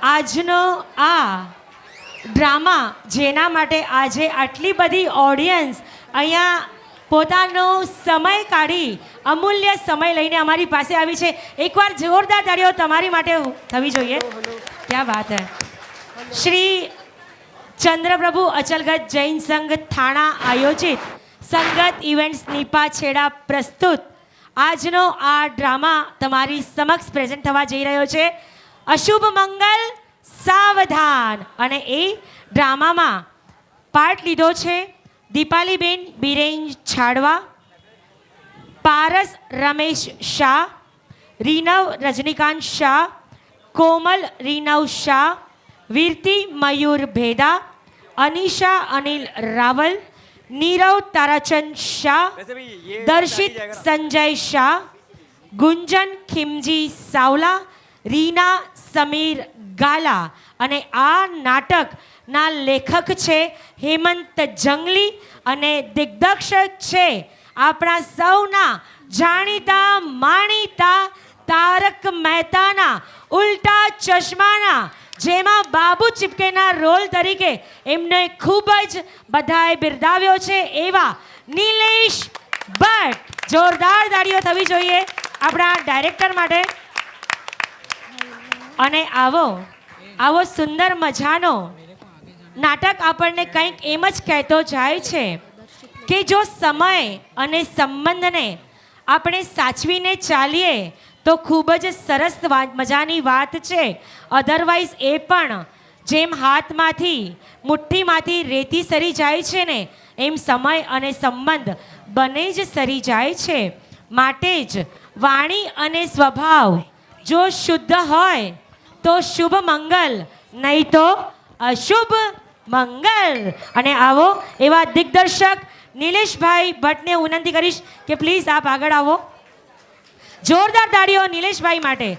આજનો આ ડ્રામા જેના માટે આજે આટલી બધી ઓડિયન્સ અહીંયા પોતાનો સમય કાઢી અમૂલ્ય સમય લઈને અમારી પાસે આવી છે, એકવાર જોરદાર તાળીઓ તમારી માટે થવી જોઈએ. ક્યાં વાત હે. શ્રી ચંદ્રપ્રભુ અચલગત જૈન સંઘ થાણા આયોજિત સંગત ઇવેન્ટ્સ નીપા છેડા પ્રસ્તુત આજનો આ ડ્રામા તમારી સમક્ષ પ્રેઝન્ટ થવા જઈ રહ્યો છે. અશુભ મંગલ સાવધાન. અને એ ડ્રામામાં પાર્ટ લીધો છે દીપાલીબેન બિરેન છાડવા, પારસ રમેશ શાહ, રીનવ રજનીકાંત શાહ, કોમલ રીનવ શાહ, વીરતી મયુર ભેદા, અનિશા અનિલ રાવલ, નીરવ તારાચંદ શાહ, દર્શિત સંજય શાહ, ગુંજન ખિમજી સાવલા, રીના સમીર ગાલા. અને આ નાટકના લેખક છે હેમંત જંગલી અને દિગ્દર્શક છે આપણા સૌના જાણીતા માણીતા તારક મહેતાના ઉલ્ટા ચશ્માના, જેમાં બાબુ ચિપકેના રોલ તરીકે એમને ખૂબ જ બધાએ બિરદાવ્યો છે એવા નિલેશ ભટ્ટ. જોરદાર તાળીઓ થવી જોઈએ આપણા ડાયરેક્ટર માટે. અને આવો સુંદર મજાનો નાટક આપણને કંઈક એમ જ કહેતો જાય છે કે જો સમય અને સંબંધને આપણે સાચવીને ચાલીએ તો ખૂબ જ સરસ મજાની વાત છે. અધરવાઇઝ એ પણ જેમ હાથમાંથી મુઠ્ઠીમાંથી રેતી સરી જાય છે ને, એમ સમય અને સંબંધ બંને જ સરી જાય છે. માટે જ વાણી અને સ્વભાવ જો શુદ્ધ હોય તો શુભ મંગલ, નહીં તો અશુભ મંગલ. અને આવો એવા દિગ્દર્શક નિલેશભાઈ ભટ્ટને વિનંતી કરીશ કે પ્લીઝ આપ આગળ આવો. જોરદાર તાળીઓ નિલેશભાઈ માટે.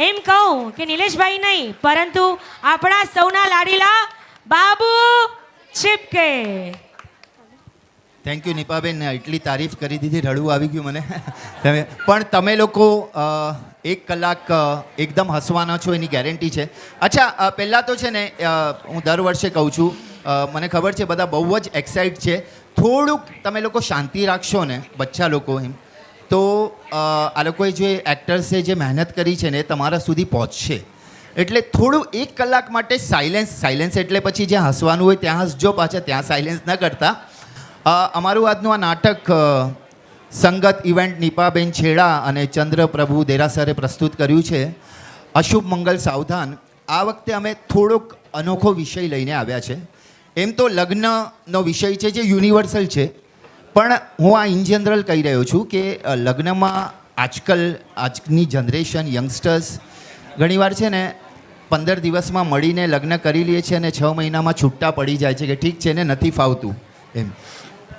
એમ કહું કે નિલેશભાઈ નહીં પરંતુ આપણા સૌના લાડીલા બાબુ ચિપકે. થેન્ક યુ નિપાબેન, એટલી તારીફ કરી દીધી, રડવું આવી ગયું મને. પણ તમે લોકો 1 કલાક એકદમ હસવાના છો એની ગેરંટી છે. અચ્છા, પહેલાં તો છે ને હું દર વર્ષે કહું છું, મને ખબર છે બધા બહુ જ એક્સાઇટ છે. થોડુંક તમે લોકો શાંતિ રાખશો ને બચ્ચા લોકો, એમ તો આ લોકોએ જે એક્ટર્સે જે મહેનત કરી છે ને એ તમારા સુધી પહોંચશે. એટલે થોડું 1 કલાક માટે સાયલેન્સ એટલે પછી જ્યાં હસવાનું હોય ત્યાં હસજો, પાછા ત્યાં સાયલેન્સ ન કરતા. અમારું આજનું આ નાટક સંગત ઇવેન્ટ નીપાબેન છેડા અને ચંદ્રપ્રભુ દેરાસરે પ્રસ્તુત કર્યું છે, અશુભ મંગલ સાવધાન. આ વખતે અમે થોડોક અનોખો વિષય લઈને આવ્યા છે. એમ તો લગ્નનો વિષય છે જે યુનિવર્સલ છે, પણ હું આ ઇન જનરલ કહી રહ્યો છું કે લગ્નમાં આજની જનરેશન યંગસ્ટર્સ ઘણીવાર છે ને 15 દિવસમાં મળીને લગ્ન કરી લે છે અને 6 મહિનામાં છૂટા પડી જાય છે કે ઠીક છે ને નથી ફાવતું એમ.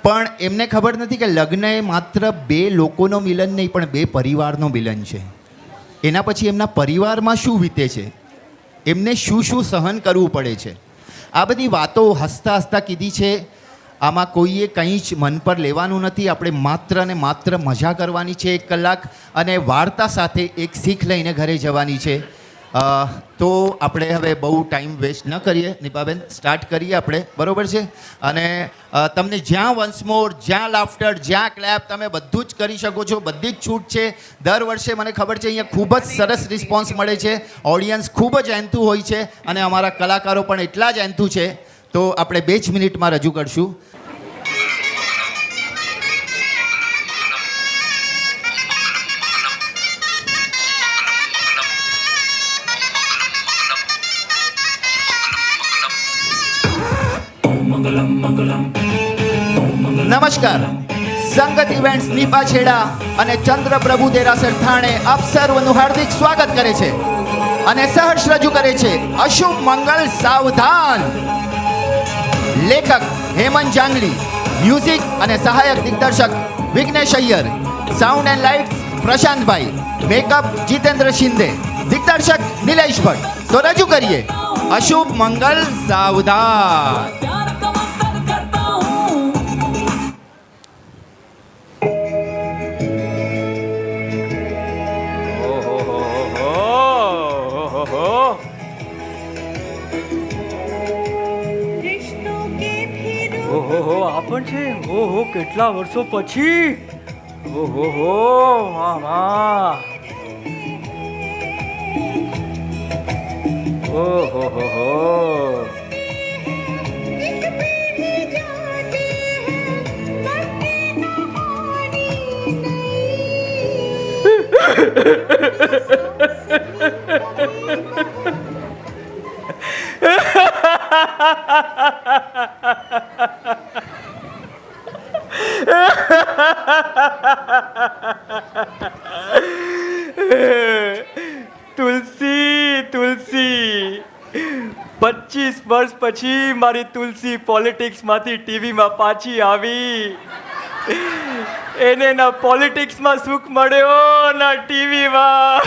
પણ એમને ખબર નથી કે લગ્ન એ માત્ર 2 લોકોનો મિલન નહીં પણ 2 પરિવારનો મિલન છે. એના પછી એમના પરિવારમાં શું વીતે છે, એમને શું સહન કરવું પડે છે, આ બધી વાતો હસતા હસતા કીધી છે. આમાં કોઈએ કંઈ જ મન પર લેવાનું નથી. આપણે માત્ર ને માત્ર મજા કરવાની છે 1 કલાક, અને વાર્તા સાથે એક શીખ લઈને ઘરે જવાની છે. તો આપણે હવે બહુ ટાઈમ વેસ્ટ ન કરીએ નિપાબેન, સ્ટાર્ટ કરીએ આપણે, બરાબર છે? અને તમને જ્યાં વન્સ મોર, જ્યાં લાફ્ટર, જ્યાં ક્લેપ, તમે બધું જ કરી શકો છો, બધી જ છૂટ છે. દર વર્ષે મને ખબર છે અહીંયા ખૂબ જ સરસ રિસ્પોન્સ મળે છે, ઓડિયન્સ ખૂબ જ એન્થુ હોય છે અને અમારા કલાકારો પણ એટલા જ એન્થુ છે. તો આપણે 2 જ મિનિટમાં રજૂ કરશું. નમસ્કાર. સંગત ઇવેન્ટ્સ નીપા છેડા અને ચંદ્રપ્રભુ દેરાસર થાણે આપ સર્વનું હાર્દિક સ્વાગત કરે છે અને સહર્ષ રજૂ કરે છે અશુભ મંગલ સાવધાન. લેખક હેમંત જાંગલી, મ્યુઝિક અને સહાયક દિગ્દર્શક Vighnesh Iyer, sound and lights પ્રશાંતભાઈ, મેકઅપ જીતેન્દ્ર શિંદે, દિગ્દર્શક નિલેશ ભટ્ટ. તો રજૂ કરીએ અશુભ મંગલ સાવધાન. ઓહો આ પણ છે. ઓહો કેટલા વર્ષો પછી. ઓહો વાહ વાહ. ઓહો હો. તુલસી તુલસી 25 વર્ષ પછી મારી તુલસી પોલિટિક્સમાંથી ટીવીમાં પાછી આવી. એને ના પોલિટિક્સમાં સુખ મળ્યો ના ટીવીમાં.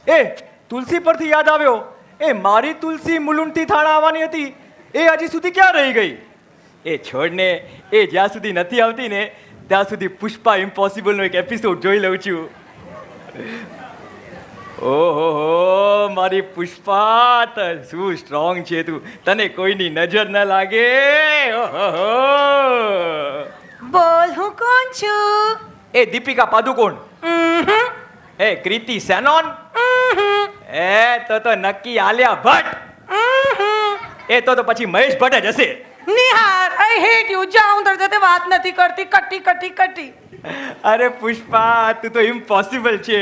એ તુલસી પરથી યાદ આવ્યો, એ મારી તુલસી મુલુંડથી થાણા આવવાની હતી, એ હજી સુધી ક્યાં રહી ગઈ? એ છોડને, એ જ્યાં સુધી નથી આવતી ને ત્યાં સુધી પુષ્પા ઇમ્પોસિબલનો એક એપિસોડ જોઈ લઉં છું. ઓહો મારી પુષ્પા, શું સ્ટ્રોંગ છે તું, તને કોઈની નજર ન લાગે. ઓહો. બોલ, હું કોણ છું? એ દીપિકા પાદુકોણ. એ કૃતિ સેનોન. એ તો નક્કી આલિયા ભટ્ટ. એ તો પછી મહેશ ભટ્ટ જ હશે. Nihar, I hate you. જા, હું તારી સાથે વાત નથી કરતી. કટી કટી કટી. અરે પુષ્પા, તું તો ઇમ્પોસિબલ છે.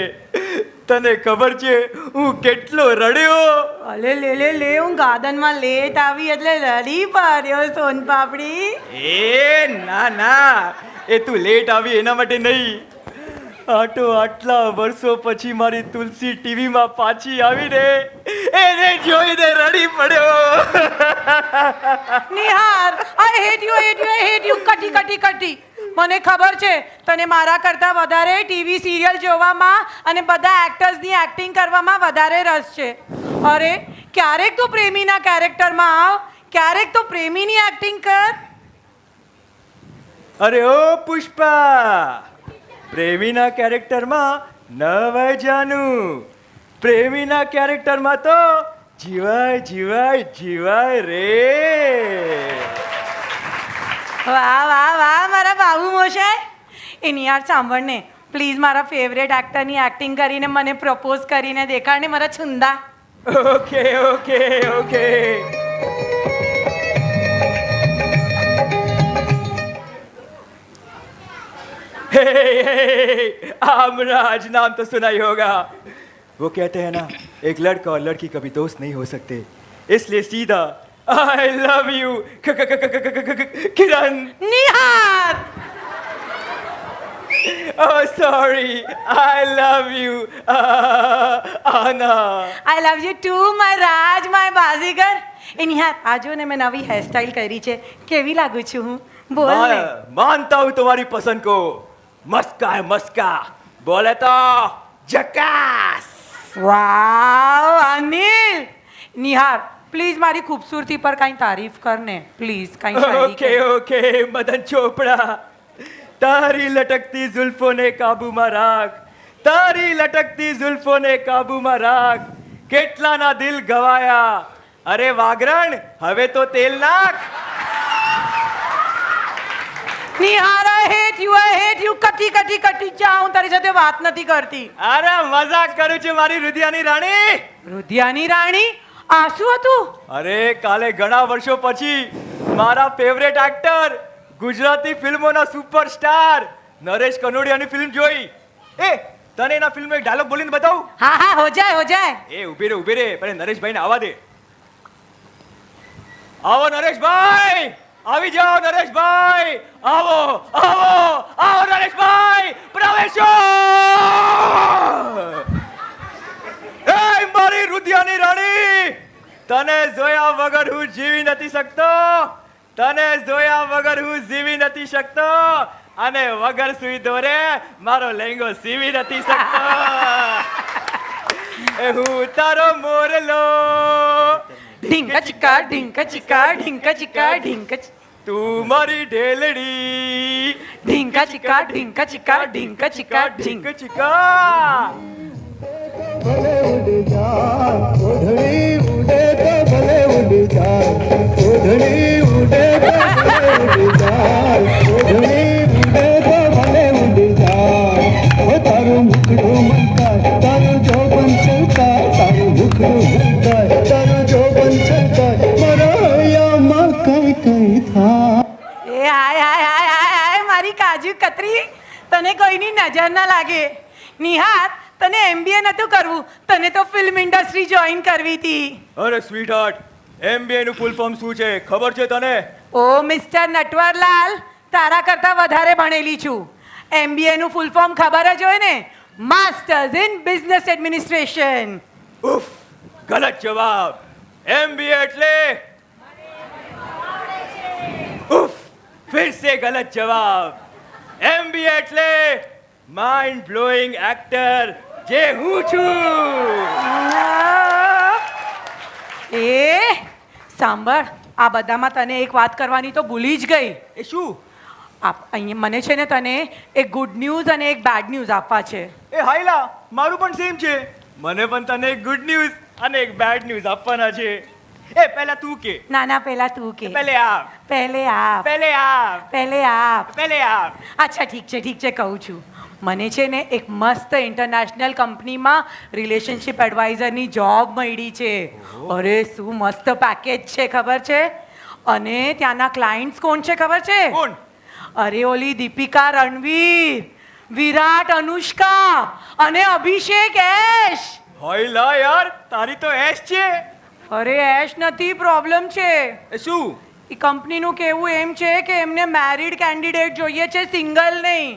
તને ખબર છે હું કેટલો રડ્યો? અલે લે હું ગાર્ડનમાં લેટ આવી એટલે રડી પડ્યો સોન પાપડી. એ ના, એ તું લેટ આવી એના માટે નહીં. આટલા વર્ષો પછી મારી તુલસી ટીવીમાં પાછી આવીને એને જોઈને રડી પડ્યો. Nihar, I hate you. કટી કટી કટી. મને ખબર છે તને મારા કરતાં વધારે ટીવી સિરિયલ જોવામાં અને બધા એક્ટર્સની એક્ટિંગ કરવામાં વધારે રસ છે. અરે ક્યારેક તો પ્રેમીના કેરેક્ટરમાં આવ, ક્યારેક તો પ્રેમીની એક્ટિંગ કર. અરે ઓ પુષ્પા, પ્રેમીના કેરેક્ટરમાં ન જાનું. પ્રેમીના કેરેક્ટરમાં તો જીવાય રે. વાહ મારા બાબુ મોશાય. એની યાર સાંભળ ને પ્લીઝ, મારા ફેવરેટ એક્ટરની એક્ટિંગ કરીને મને પ્રપોઝ કરીને દેખાડ ને મારા છુંદા. ઓકે. आमराज नाम तो सुना ही होगा. वो कहते हैं ना, एक लड़का और लड़की कभी दोस्त नहीं हो सकते, इसलिए सीधा I love you Kiran. Nihar, Oh sorry, I love you Anna. I love you too my Raj, my Baazigar. એની યાર આ જો ને મેં નવી હેરસ્ટાઈલ કરી છે, કેવી લાગુ છું હું? બોલ ને. मानता हूँ तुम्हारी पसंद को. मस्का है मस्का, बोले तो जकास. વાવ અનિલ. નિહાર પ્લીઝ મારી ખૂબસૂરતી પર કાંઈ તારીફ કર ને પ્લીઝ, કાંઈ શાયરી ओके मदन चोपड़ा, तारी लटकती जुल्फों ने काबूમાં રાખ, તારી લટકતી जुल्फों કાબૂમાં રાખ, કેટલાના દિલ ગવાયા. અરે વાગરણ, હવે તો તેલ નાખ. Nihar, I hate you. કટી. જા, હું તારી સાથે વાત નથી કરતી. અરે મજાક કરું છું મારી રુધિયાની રાણી. રુધિયાની રાણી? આ શું હતું? અરે કાલે ઘણા વર્ષો પછી મારા ફેવરેટ એક્ટર, ગુજરાતી ફિલ્મોના સુપરસ્ટાર નરેશ કનોડિયાની ફિલ્મ જોઈ. એ તને એના ફિલ્મનો એક ડાયલોગ બોલીને બતાવું? હા હો જાય. એ ઊભી રે પહેલા નરેશભાઈને આવવા દે. આવો નરેશભાઈ, આવી જાઓ નરેશભાઈ, આવો નરેશભાઈ, પ્રવેશો. એ મારી રુધિયાની રાણી, તને જોયા વગર હું જીવી નથી શકતો, અને વગર સુઈ દોરે મારો લહેંગો સીવી નથી શકતો. એ હું તારો મોરલો, ઢીંકા ચિકા. તું મારી ઢેલડી, ઢીંકા ચિકા. ઢીંક ચિકા. ભલે ઉડ જાય ઓઢણી ઉડે તો ભલે ઉડ જાય ઓઢણી ઉડે તો ભલે ઉડ જાય ઓઢણી ઉડે તો ભલે ઉડ જાય ઓ તારું મુખડું મંકાય તારું જોબન છલકાય તારું મુખડું મંકાય તારું જોબન છલકાય મારા હૈયામાં કઈ કઈ થાય એ હાય હાય હાય હાય હાય મારી કાજુ કતરી તને કોઈની નજર ના લાગે નિહાર તને MBA નતું કરવું તને તો ફિલ્મ ઇન્ડસ્ટ્રી જોઈન કરવી હતી અરે સ્વીટ હાર્ટ MBA નું ફૂલ ફોર્મ શું છે ખબર છે તને? ઓ મિસ્ટર નટવરલાલ તારા કરતાં વધારે ભણેલી છું MBA નું ફૂલ ફોર્મ ખબર જ હોય ને માસ્ટર્સ ઇન બિઝનેસ એડમિનિસ્ટ્રેશન ઉફ ગલત જવાબ. MBA એટલે ઉફ ફિર સે ગલત જવાબ. MBA એટલે માઇન્ડ બ્લોઈંગ એક્ટર જે હું છું. એ સાંભળ આ બધામાં તને એક વાત કરવાની તો ભૂલી જ ગઈ એ શું? અહીંયા મને છે ને તને એક ગુડ ન્યૂઝ અને એક બેડ ન્યૂઝ આપવા છે એ હાઈલા મારું પણ સેમ છે. મને પણ તને એક ગુડ ન્યૂઝ અને એક બેડ ન્યૂઝ આપવાના છે. એ પહેલા તું કે. ના ના પહેલા તું કે પહેલે આપ. પહેલે આપ પહેલે આપ. પહેલે આપ પહેલે આપ. અચ્છા ઠીક છે કહું છું મને છે ને એક મસ્ત ઇન્ટરનેશનલ કંપનીમાં રિલેશનશિપ એડવાઇઝરની જોબ મળી છે. અરે શું મસ્ત પેકેજ છે ખબર છે અને ત્યાંના ક્લાયન્ટ્સ કોણ છે ખબર છે? કોણ? અરે ઓલી દીપિકા રણવીર વિરાટ અનુષ્કા અને અભિષેક એશ. હાઈલા યાર તારી તો એશ છે. અરે એશ નથી પ્રોબ્લેમ છે એ શું? એ કંપનીનું કહેવું એમ છે કે એમને મેરિડ કેન્ડિડેટ જોઈએ છે સિંગલ નહીં.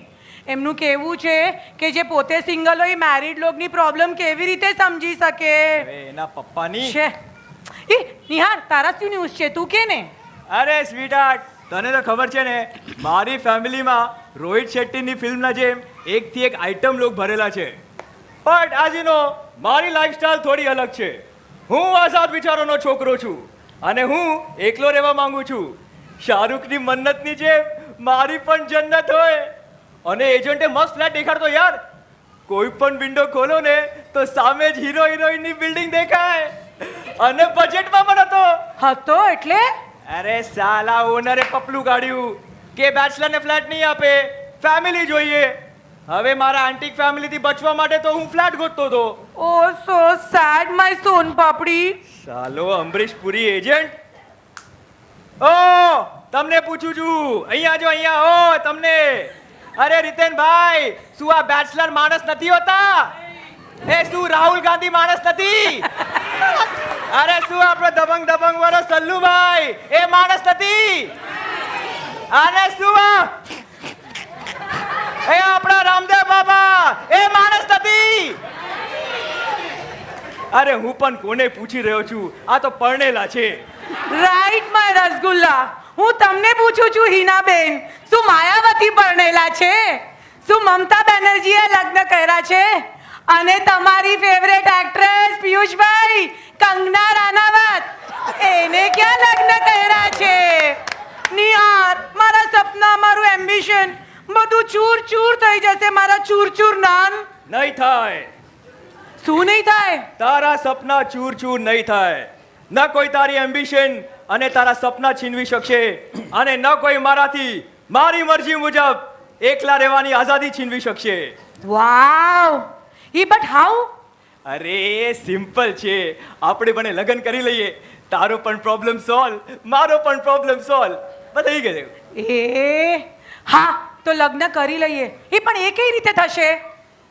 એમનું કહેવું છે કે જે પોતે સિંગલ હોય મેરિડ લોગની પ્રોબ્લેમ કેવી રીતે સમજી શકે હવે એના પપ્પાની. છે એ નિહાર તારા શું ન્યૂઝ છે તું કે ને? અરે સ્વીટહાર્ટ તને તો ખબર છે ને મારી ફેમિલીમાં રોહિત શેટ્ટીની ફિલ્મના જેમ એકથી એક આઇટમ લોક ભરેલા છે. બટ આજ યુ નો મારી લાઈફસ્ટાઈલ થોડી અલગ છે. હું આઝાદ વિચારોનો છોકરો છું અને હું એકલો રહેવા માંગુ છું. શાહરૂખની મન્નતની જેમ મારી પણ જન્નત હોય. અને એજન્ટે મસ્ત ફ્લેટ દેખાડતો યાર. કોઈ પણ વિન્ડો ખોલો ને તો સામે જ હીરો હિરોઈનની બિલ્ડિંગ દેખાય અને બજેટમાં પણ હતો એટલે અરે સાલા ઓનરે પપલું કાઢ્યું કે બેચલરને ફ્લેટ નહીં આપે, ફેમિલી જોઈએ. હવે મારા આંટીક ફેમિલીથી બચવા માટે તો હું ફ્લેટ ગોતતો હતો. Oh so sad my son પાપડી. સાલો અમરીશ પુરી એજન્ટ. ઓ તમને પૂછું છું, અહીંયા જો અહીંયા. ઓ તમને અરે રીતેનભાઈ, શું આ બેચલર માણસ નથી હોતા? એ શું રાહુલ ગાંધી માણસ નથી? અરે શું આપણો દબંગ વાળો સલ્લુભાઈ એ માણસ નથી? અરે શું એ આપણા રામદેવ બાબા એ માણસ નથી? અરે હું પણ કોને પૂછી રહ્યો છું, આ તો પરણેલા છે. Right my rasgulla. હું તમને પૂછું છું હિનાબેન, શું માયાવતી પરણેલા છે? શું મમતા બેનર્જીએ લગ્ન કર્યા છે? અને તમારી ફેવરેટ એક્ટ્રેસ પિયુષભાઈ કંગના રાણાવત એને ક્યાં લગ્ન કર્યા છે? નિહાર, મારા સપના, મારું એમ્બિશન બધું ચૂર ચૂર થઈ જશે મારા ચૂર ચૂર નાન. નહીં થાય. શું નહીં થાય? તારા સપના ચૂર ચૂર નહીં થાય. ન કોઈ તારી એમ્બિશન અને તારા સપના છીનવી શકશે, અને ન કોઈ મારાથી મારી મરજી મુજબ એકલા રહેવાની આઝાદી છીનવી શકશે. વાવ. But how? અરે સિમ્પલ છે. આપણે બને લગ્ન કરી લઈએ, તારો પણ પ્રોબ્લેમ સોલ્વ, મારો પણ પ્રોબ્લેમ સોલ્વ, બધાઈ ગયું. એ હા, તો લગ્ન કરી લઈએ. પણ એ કઈ રીતે થશે?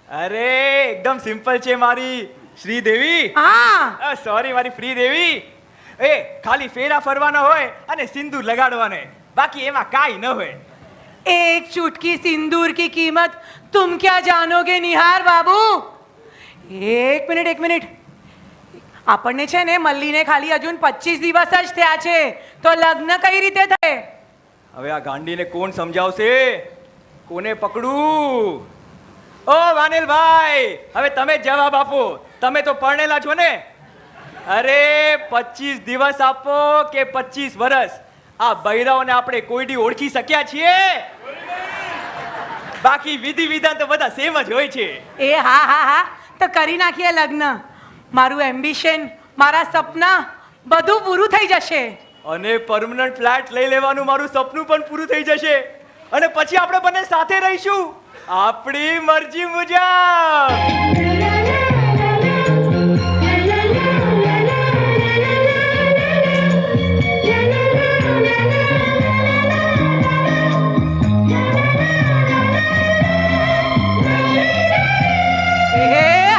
અરે એકદમ સિમ્પલ છે મારી શ્રીદેવી. હા, સોરી મારી શ્રીદેવી. એ ખાલી ફેરા ફરવાના હોય અને સિંદૂર લગાડવાને, બાકી એમાં કાઈ ન હોય. એક ચુટકી સિંદૂર की कीमत तुम क्या जानोगे નિહાર બાબુ? એક મિનિટ. આપણને છે ને મલ્લીને ખાલી હજુ 25 દિવસ જ થયા છે, તો લગ્ન કઈ રીતે થાય? હવે આ ગાંડીને કોણ સમજાવશે? કોને પકડું? ઓ વાનિલભાઈ, હવે તમે જ જવાબ આપો. તમે તો પરણેલા છો ને? અરે 25 દિવસ આપો કે 25 વર્ષ, આ બૈરાઓને આપણે કોઈ દી ઓળખી શક્યા છીએ? બાકી વિધિ વિધાન તો બધા સેમ જ હોય છે. એ હા, તો કરી નાખીએ લગ્ન. મારું એમ્બિશન, મારા સપના બધું પૂરું થઈ જશે. અને પરમનન્ટ ફ્લેટ લઈ લેવાનું મારું સપનું પણ પૂરું થઈ જશે. અને પછી આપણે બંને સાથે રહીશું આપણી મરજી મુજબ.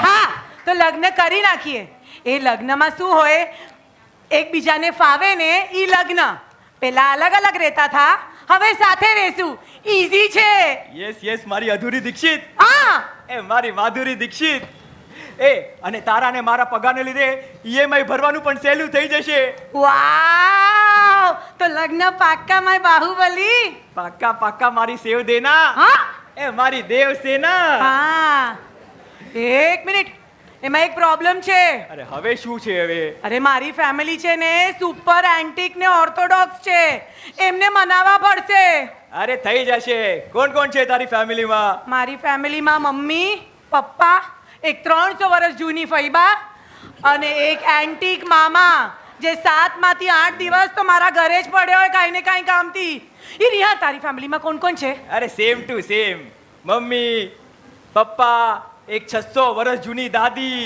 હા, તો લગ્ન કરી નાખીએ. એ લગ્નમાં શું હોય, એકબીજાને ફાવે ને ઈ લગ્ન. પેલા અલગ અલગ રહેતા થા, હવે સાથે રહેશું. ઈઝી છે. યસ મારી અધૂરી દીક્ષિત. હા, એ મારી માધુરી દીક્ષિત. અને તારા ને મારા પગારને લીધે ઈએમઆઈ ભરવાનું પણ સહેલું થઈ જશે. વાવ, તો લગ્ન પાક્કા માય બાહુબલી. પાક્કા મારી સેવ દેના. હા એ મારી દેવ સેના. હા, એક મિનિટ, એમાં એક પ્રોબ્લેમ છે. અરે હવે શું છે હવે? અરે મારી ફેમિલી છે ને સુપર એન્ટિક ને ઓર્થોડોક્સ છે, એમને મનાવવા પડશે. અરે થઈ જશે. કોણ છે તારી ફેમિલીમાં? મારી ફેમિલીમાં મમ્મી, પપ્પા, એક 300 વર્ષ જૂની ફઈબા અને એક એન્ટિક મામા, જે 7 માંથી 8 દિવસ તો મારા ઘરે જ પડ્યો હોય કાંઈ ને કાંઈ કામથી. એ રિયા, તારી ફેમિલીમાં કોણ છે? અરે સેમ ટુ સેમ. મમ્મી, પપ્પા, એક 600 વર્ષ જૂની દાદી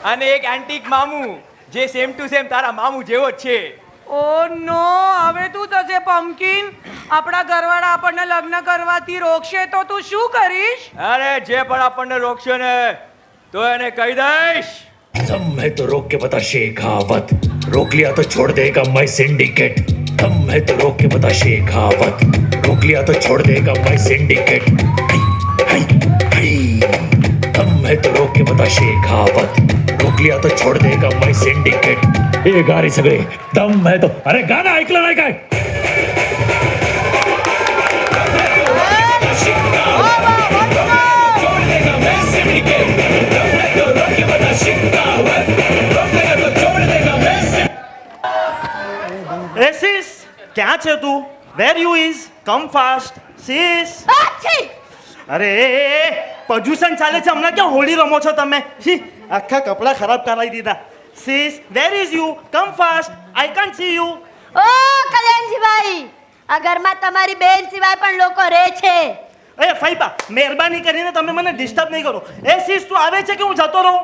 અને એક એન્ટિક મામું, જે સેમ ટુ સેમ તારા મામું જેવો જ છે. ઓ નો, હવે તું થશે પમ્પકિન. આપણા ઘરવાળા આપણને લગ્ન કરવાથી રોકશે તો તું શું કરીશ? અરે જે પણ આપણને રોકશે ને તો એને કહી દઈશ, दम है तो रोक के बता शेखावत, रोक लिया तो छोड़ देगा माई सिंडिकेट. दम है तो रोक के बता शेखावत, रोक लिया तो छोड़ देगा माई सिंडिकेट. दम है तो रोक के बता शेखावत, रोक लिया तो छोड़ देगा माई सिंडिकेट. ए गारी सगळे दम है तो, अरे गाणं ऐकलं नाही काय? એ સીસ, ક્યાં છે તું? વેર યુ ઇઝ? કમ ફાસ્ટ સીસ. અરે પોલ્યુશન ચાલે છે હમણાં, ક્યાં હોળી રમો છો તમે? છી, આખા કપડાં ખરાબ કરાવી દીધા. Sis, where is you? Come fast, I can't see you. ઓ કલ્યાણજીભાઈ, આ ઘરમાં તમારી બેન સિવાય પણ લોકો રહે છે. એ ફઈબા, મહેરબાની કરીને તમે મને ડિસ્ટર્બ નહીં કરો. એ સીસ, તું આવે છે કે હું જતો રહું?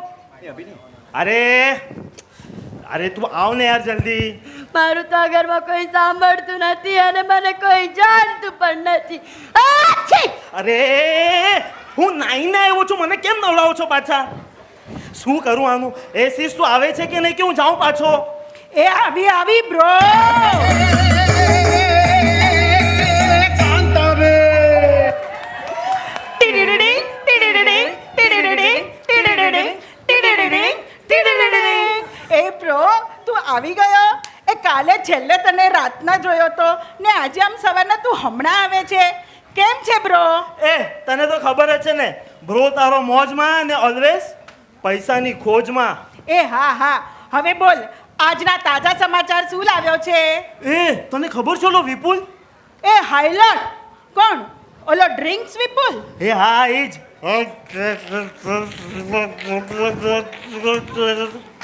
અરે તું આવ ને યાર જલ્દી. મારું તો આ ઘરમાં કોઈ સાંભળતું નથી અને મને કોઈ જાણતું પણ નથી. આ છી! અરે હું નાઈને આવ્યો છું, મને કેમ નવડાવો છો પાછા? શું કરું આનું? એ સીસ, તું આવે છે કે નહીં કે હું જાઉં પાછો? એ આવી બ્રો. એ બ્રો, તું આવી ગયો? એ કાલે છેલ્લે તને રાતના જોયો તો ને આજે આમ સવારના તું હમણાં આવે છે. કેમ છે બ્રો? એ તને તો ખબર જ છે ને, બ્રો તારો મોજમાં ને ઓલવેઝ પૈસાની ખોજમાં. એ હા, હવે બોલ, આજના તાજા સમાચાર શું લાવ્યો છે? એ તને ખબર છે ઓલો વિપુલ? એ હાઈલાઇટ કોણ? ઓલો ડ્રિંક્સ વિપુલ? એ હા, એ જ.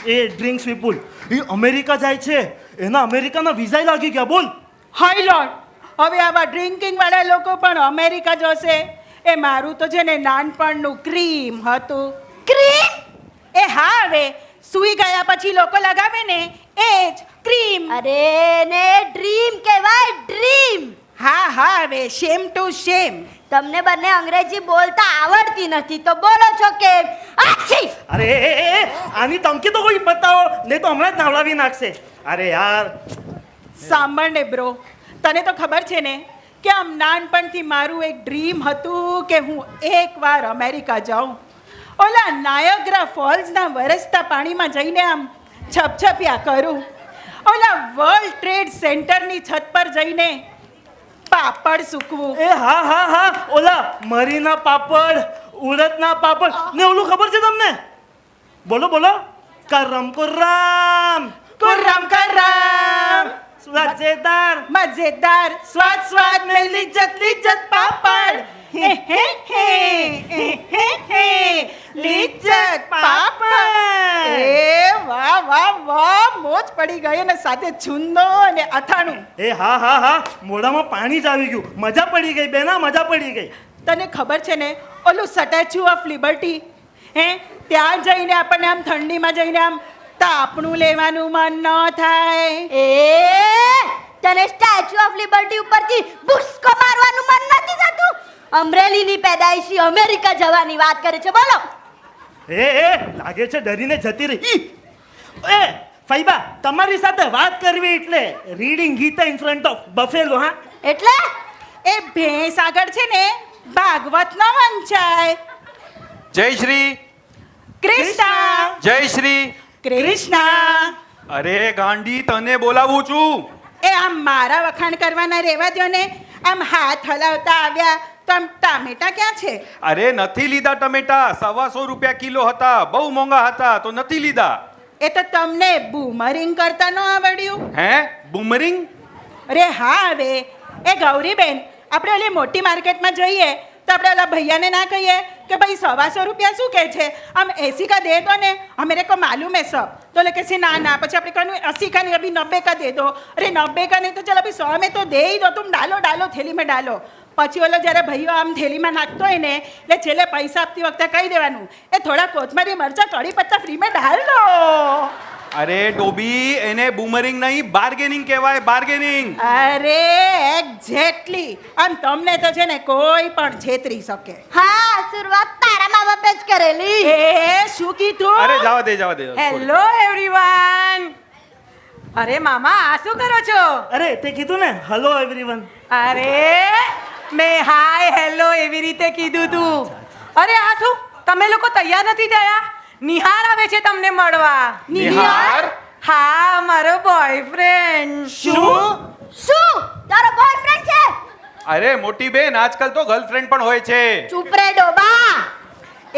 એ ડ્રિંક્સ વિપુલ એ અમેરિકા જાય છે. એના અમેરિકાના વિઝા લાગી ગયા. બોલ. હાઈલાઇટ, હવે આવા ડ્રિંકિંગ વાળા લોકો પણ અમેરિકા જશે? એ મારું તો છે ને નાનપણનું ક્રીમ હતું. ક્રીમ? એ હા, હવે સૂઈ ગયા પછી લોકો લગાવે ને એ જ ક્રીમ. અરે ને ડ્રીમ કહેવાય, ડ્રીમ. હા, હવે શેમ ટુ શેમ. તમને બંને અંગ્રેજી બોલતા આવડતી નથી તો બોલો છો કેમ? આ છી! અરે આની ધમકી તો કોઈ બતાવો, નહીં તો હમણાં જ નાવડાવી નાખશે. અરે યાર, સાંભળ ને બ્રો, તને તો ખબર છે ને કે આમ નાનપણથી મારું એક ડ્રીમ હતું કે હું એકવાર અમેરિકા જાઉં. ઓલા નાયગ્રા ફોલ્સના વરસતા પાણીમાં જઈને આમ છપછપિયા કરું. ઓલા વર્લ્ડ ટ્રેડ સેન્ટરની છત પર જઈને પાપડ સૂકવું. એ હા, ઓલા મરીના પાપડ, ઉડદના પાપડ ને ઓલું ખબર છે તમને? બોલો કરમ કુર્રામ. મજેદાર સ્વાદ में लिज्जत पापड़. लिज्जत મોજ પડી ગઈ અને સાથે છુંદો અને અથાણું. એ હા હા હા મોઢામાં પાણી જ આવી ગયું. મજા પડી ગઈ બેના, મજા પડી ગઈ. તને ખબર છે ને ઓલું સ્ટેચ્યુ ઓફ લિબર્ટી, હે ત્યાં જઈને આપણને આમ ઠંડીમાં જઈને આમ તાપણું લેવાનું મન ન થાય. તને સ્ટેચ્યુ ઓફ લિબર્ટી ઉપરથી ભૂસકો મારવાનું મન નથી થતું? અમરેલીની પેદાઈશી અમેરિકા જવાની વાત કરે છે, બોલો. એ લાગે છે ડરીને જતી રહી. એ ફૈબા, તમારી સાથે વાત કરવી એટલે reading Gita in front of buffalo. હા એટલે એ ભેંસ આગળ છે ને ભાગવત ન વંચાય. જય શ્રી કૃષ્ણ જય શ્રી. કૃષ્ણ. અરે ગાંડી, તને બોલાવું છું. એ આમ મારા વખાણ કરવાના રહેવા દો ને. આમ હાથ હલાવતા આવ્યા તો આમ ટામેટા ક્યાં છે? અરે નથી લીધા ટમેટા. 125 રૂપિયા કિલો હતા, બહુ મોંઘા હતા તો નથી લીધા. એ તો તમને બૂમરિંગ કરતા ન આવડ્યું? હે બુમરિંગ? અરે હા, હવે એ ગૌરીબેન, આપણે ઓલી મોટી માર્કેટમાં જઈએ તો આપણે ઓલા ભૈયાને ના કહીએ કે ભાઈ 125 રૂપિયા શું કહે છે, આમ 80 का दे दो ने, हमें को मालूम है सब. तो लेके से ना પછી આપણે कहूँ 80 का नहीं, अभी 90 का दे दो. अरे 90 का नहीं तो चलो अभी 100 में तो दे ही दो, तुम डालो थેલી में डालो. પછી ઓલો જ્યારે ભાઈઓ આમ થેલીમાં નાખતો હોય ને એટલે છેલ્લે પૈસા આપતી વખતે કહી દેવાનું, એ થોડા કોથમરી મરચા કડી પત્તા ફ્રી में डाल दो. અરે ડોબી, એને બુમરિંગ નહીં બાર્ગેનિંગ કહેવાય, બાર્ગેનિંગ. અરે એક્ઝેક્ટલી. આમ તમને તો છે ને કોઈ પણ છેતરી શકે. હા, શરૂઆત તારા મા બાપે જ કરેલી. એ શું કીધું? અરે જવા દે જવા દે. Hello everyone. અરે મામા, આ શું કરો છો? અરે તે કીધું ને હલો એવરીવન. અરે મેં હાય હેલો એવી રીતે કીધું તું. અરે આ શું, તમે લોકો તૈયાર નથી થયા? નિહાર આવે છે તમને મળવા. નિહાર? હા, મારો બોયફ્રેન્ડ. શું તારો બોયફ્રેન્ડ છે? અરે મોટી બેન, આજકાલ તો ગર્લફ્રેન્ડ પણ હોય છે. ચૂપ રે ડોબા.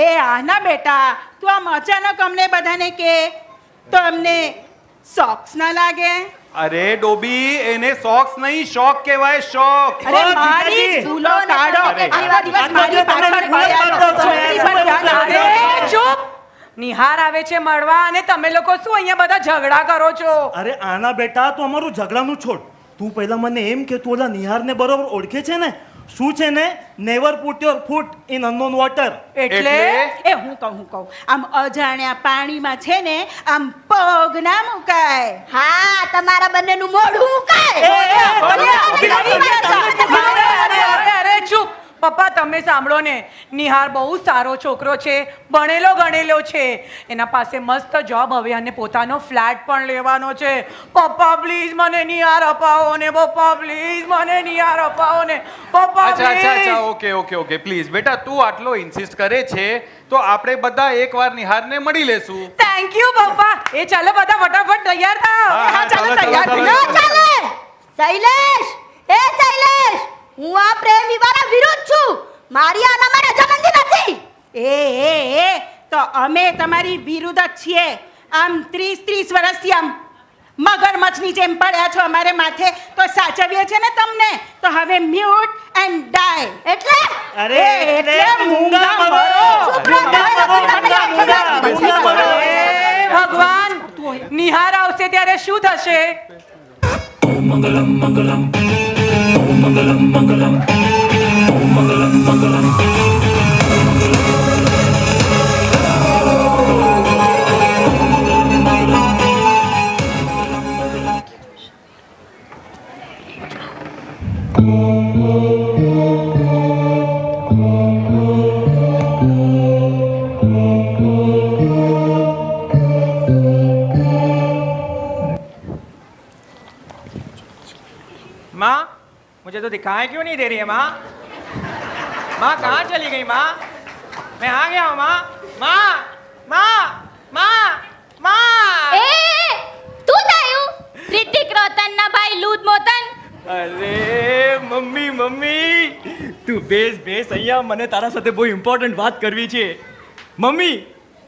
એ આના બેટા, તું આમ અચાનક અમને બધાને કે તો અમને શોક્સ ના લાગે? અરે ડોબી, એને શોખ નહીં શોખ કહેવાય, શોખ. અરે ઓ, મારી જીજાજી. ભૂલો કાઢો. અરે, આખા દિવસ મારી પાછળ પડ્યા છો. છોકરી પર ધ્યાન આપો. અરે ચૂપ. નિહાર આવે છે મળવા અને તમે લોકો શું અહીંયા બધા ઝઘડા કરો છો? અરે આના બેટા, તું અમારું ઝઘડાનું છોડ. તું પહેલા મને એમ કે તું ઓલા નિહારને બરોબર ઓળખે છે ને? શું છે ને, never put your foot in unknown water. એટલે એ હું કહું આમ અજાણ્યા પાણીમાં છે ને આમ પગ ના મુકાય. હા, તમારા બંનેનું મોઢું મુકાય. અરે ચૂપ. પપ્પા તમે સાંભળો ને, નિહાર બહુ સારો છોકરો છે, ભણેલો ગણેલો છે, એના પાસે મસ્ત જોબ હવે અને પોતાનો ફ્લેટ પણ લેવાનો છે. પપ્પા પ્લીઝ મને નિહાર અપાવો ને, પપ્પા પ્લીઝ મને નિહાર અપાવો ને, પપ્પા અચ્છા અચ્છા અચ્છા, please. Okay okay okay, please બેટા, તું આટલો ઇન્સિસ્ટ કરે છે તો આપણે બધા એકવાર નિહારને મળી લેશું. થેન્ક યુ પપ્પા. એ ચાલો બધા ફટાફટ તૈયાર થાઓ. હા, હા, ચાલો, ચાલો, તૈયાર ચાલો, થઈ ન ચાલો. ચાલે. શૈલેષ, હું આ પ્રેમ વિવાહના વિરુદ્ધ છું. મારી આનામાં રજામંદી નથી. એ તો અમે તમારી વિરુદ્ધ જ છીએ. આમ 30 વર્ષથી આમ મગરમચ્છની જેમ પડ્યા છો અમારે માથે, તો સાચવીએ છે ને તમને, તો હવે મ્યુટ એન્ડ ડાય. એટલે અરે એટલે મૂંગા મરો. ચૂપ રહો. મૂંગા મરો. હે ભગવાન, નિહાર આવશે ત્યારે શું થશે? Om Mangalam Mangalam. Om Mangalam Mangalam. Om Mangalam Mangalam. माँ, मुझे तो दिखाई क्यों नहीं दे रही है माँ? माँ कहाँ चली गई माँ? मैं आ गया हूँ माँ. माँ, माँ, माँ, माँ. એ તું થયું રિતિક રોશનના ભાઈ લૂદ મોતન? અરે મમ્મી મમ્મી, તું બેસ અહીંયા, મને તારા સાથે બહુ ઇમ્પોર્ટન્ટ વાત કરવી છે. મમ્મી,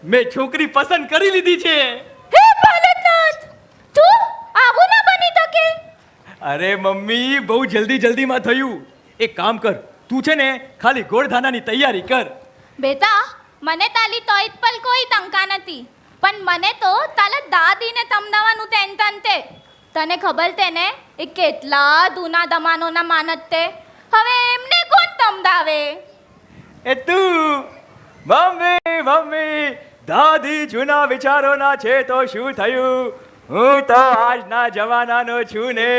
મેં છોકરી પસંદ કરી લીધી છે. હે ભોલેનાથ, તું આવું ના બની શકે. અરે મમ્મી, બહુ જલ્દીમાં થયું. એક કામ કર, તું છે ને ખાલી ગોળધાનાની તૈયારી કર. બેટા, મને તાલી તોય પલ કોઈ તંકા નથી. પણ મને તો તારા દાદીને તમદાવાનું ટેન્શન તે. તને ખબર તે ને એ કેટલા દૂના દમાનોના માનત તે. હવે એમને કોણ તમદાવે? એ તું મમ્મી દાદી જૂના વિચારોના છે તો શું થયું? હું તો આજના જમાનાનો છું ને.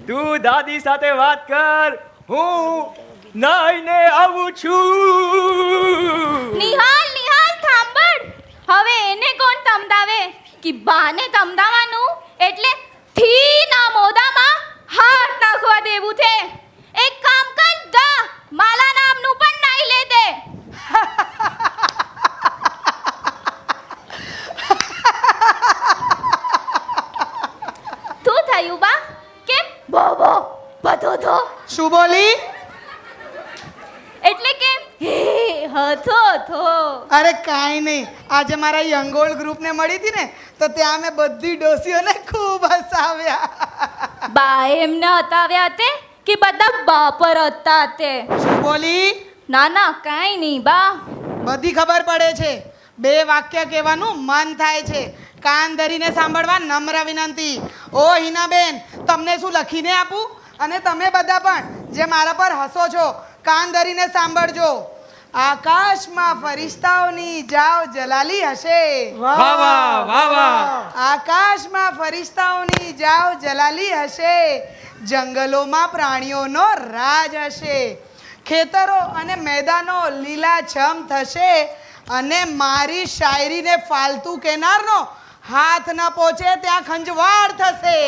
તું દાદી સાથે વાત કર, હું નાઈને આવું છું. નિહાલ થાંભળ. હવે એને કોણ તમદાવે? કે બાને તમદાવાનું એટલે થી ના મોદામાં હાથ નાખવા દેવું છે. એક કામ કર, જા માલા નામનું પણ નાઈ લે દે. શું થયું બા? કેમ બોબો બધો તો શું બોલી? એટલે કેમ હતો થો? અરે કાંઈ નહીં, આજે મારા યંગોળ ગ્રુપને મળી હતી ને તો ત્યાં મેં બધી ડોસીઓને ખૂબ હસાવ્યા. બા એમને હતાવ્યા તે કે બધા બાપર હતા તે? શું બોલી? ના કાંઈ નહીં બા. બધી ખબર પડે છે. 2 વાક્ય કહેવાનું મન થાય છે. કાન ધરીને સાંભળવા નમ્ર વિનંતી. ઓ હિનાબેન, તમને શું લખીને આપું? અને તમે બધા પણ જે મારા પર હસો છો, કાન ધરીને સાંભળજો. આકાશમાં ફરિશ્તાઓની જાવ જલાલી હશે. આકાશમાં ફરિશ્તાઓની જાવ જલાલી હશે. જંગલોમાં પ્રાણીઓનો રાજ હશે. ખેતરો અને મેદાનો લીલાછમ થશે. અને મારી શાયરીને ફાલતુ કેનારનો હાથ ન પહોંચે ત્યાં ખંજવાળ થશે.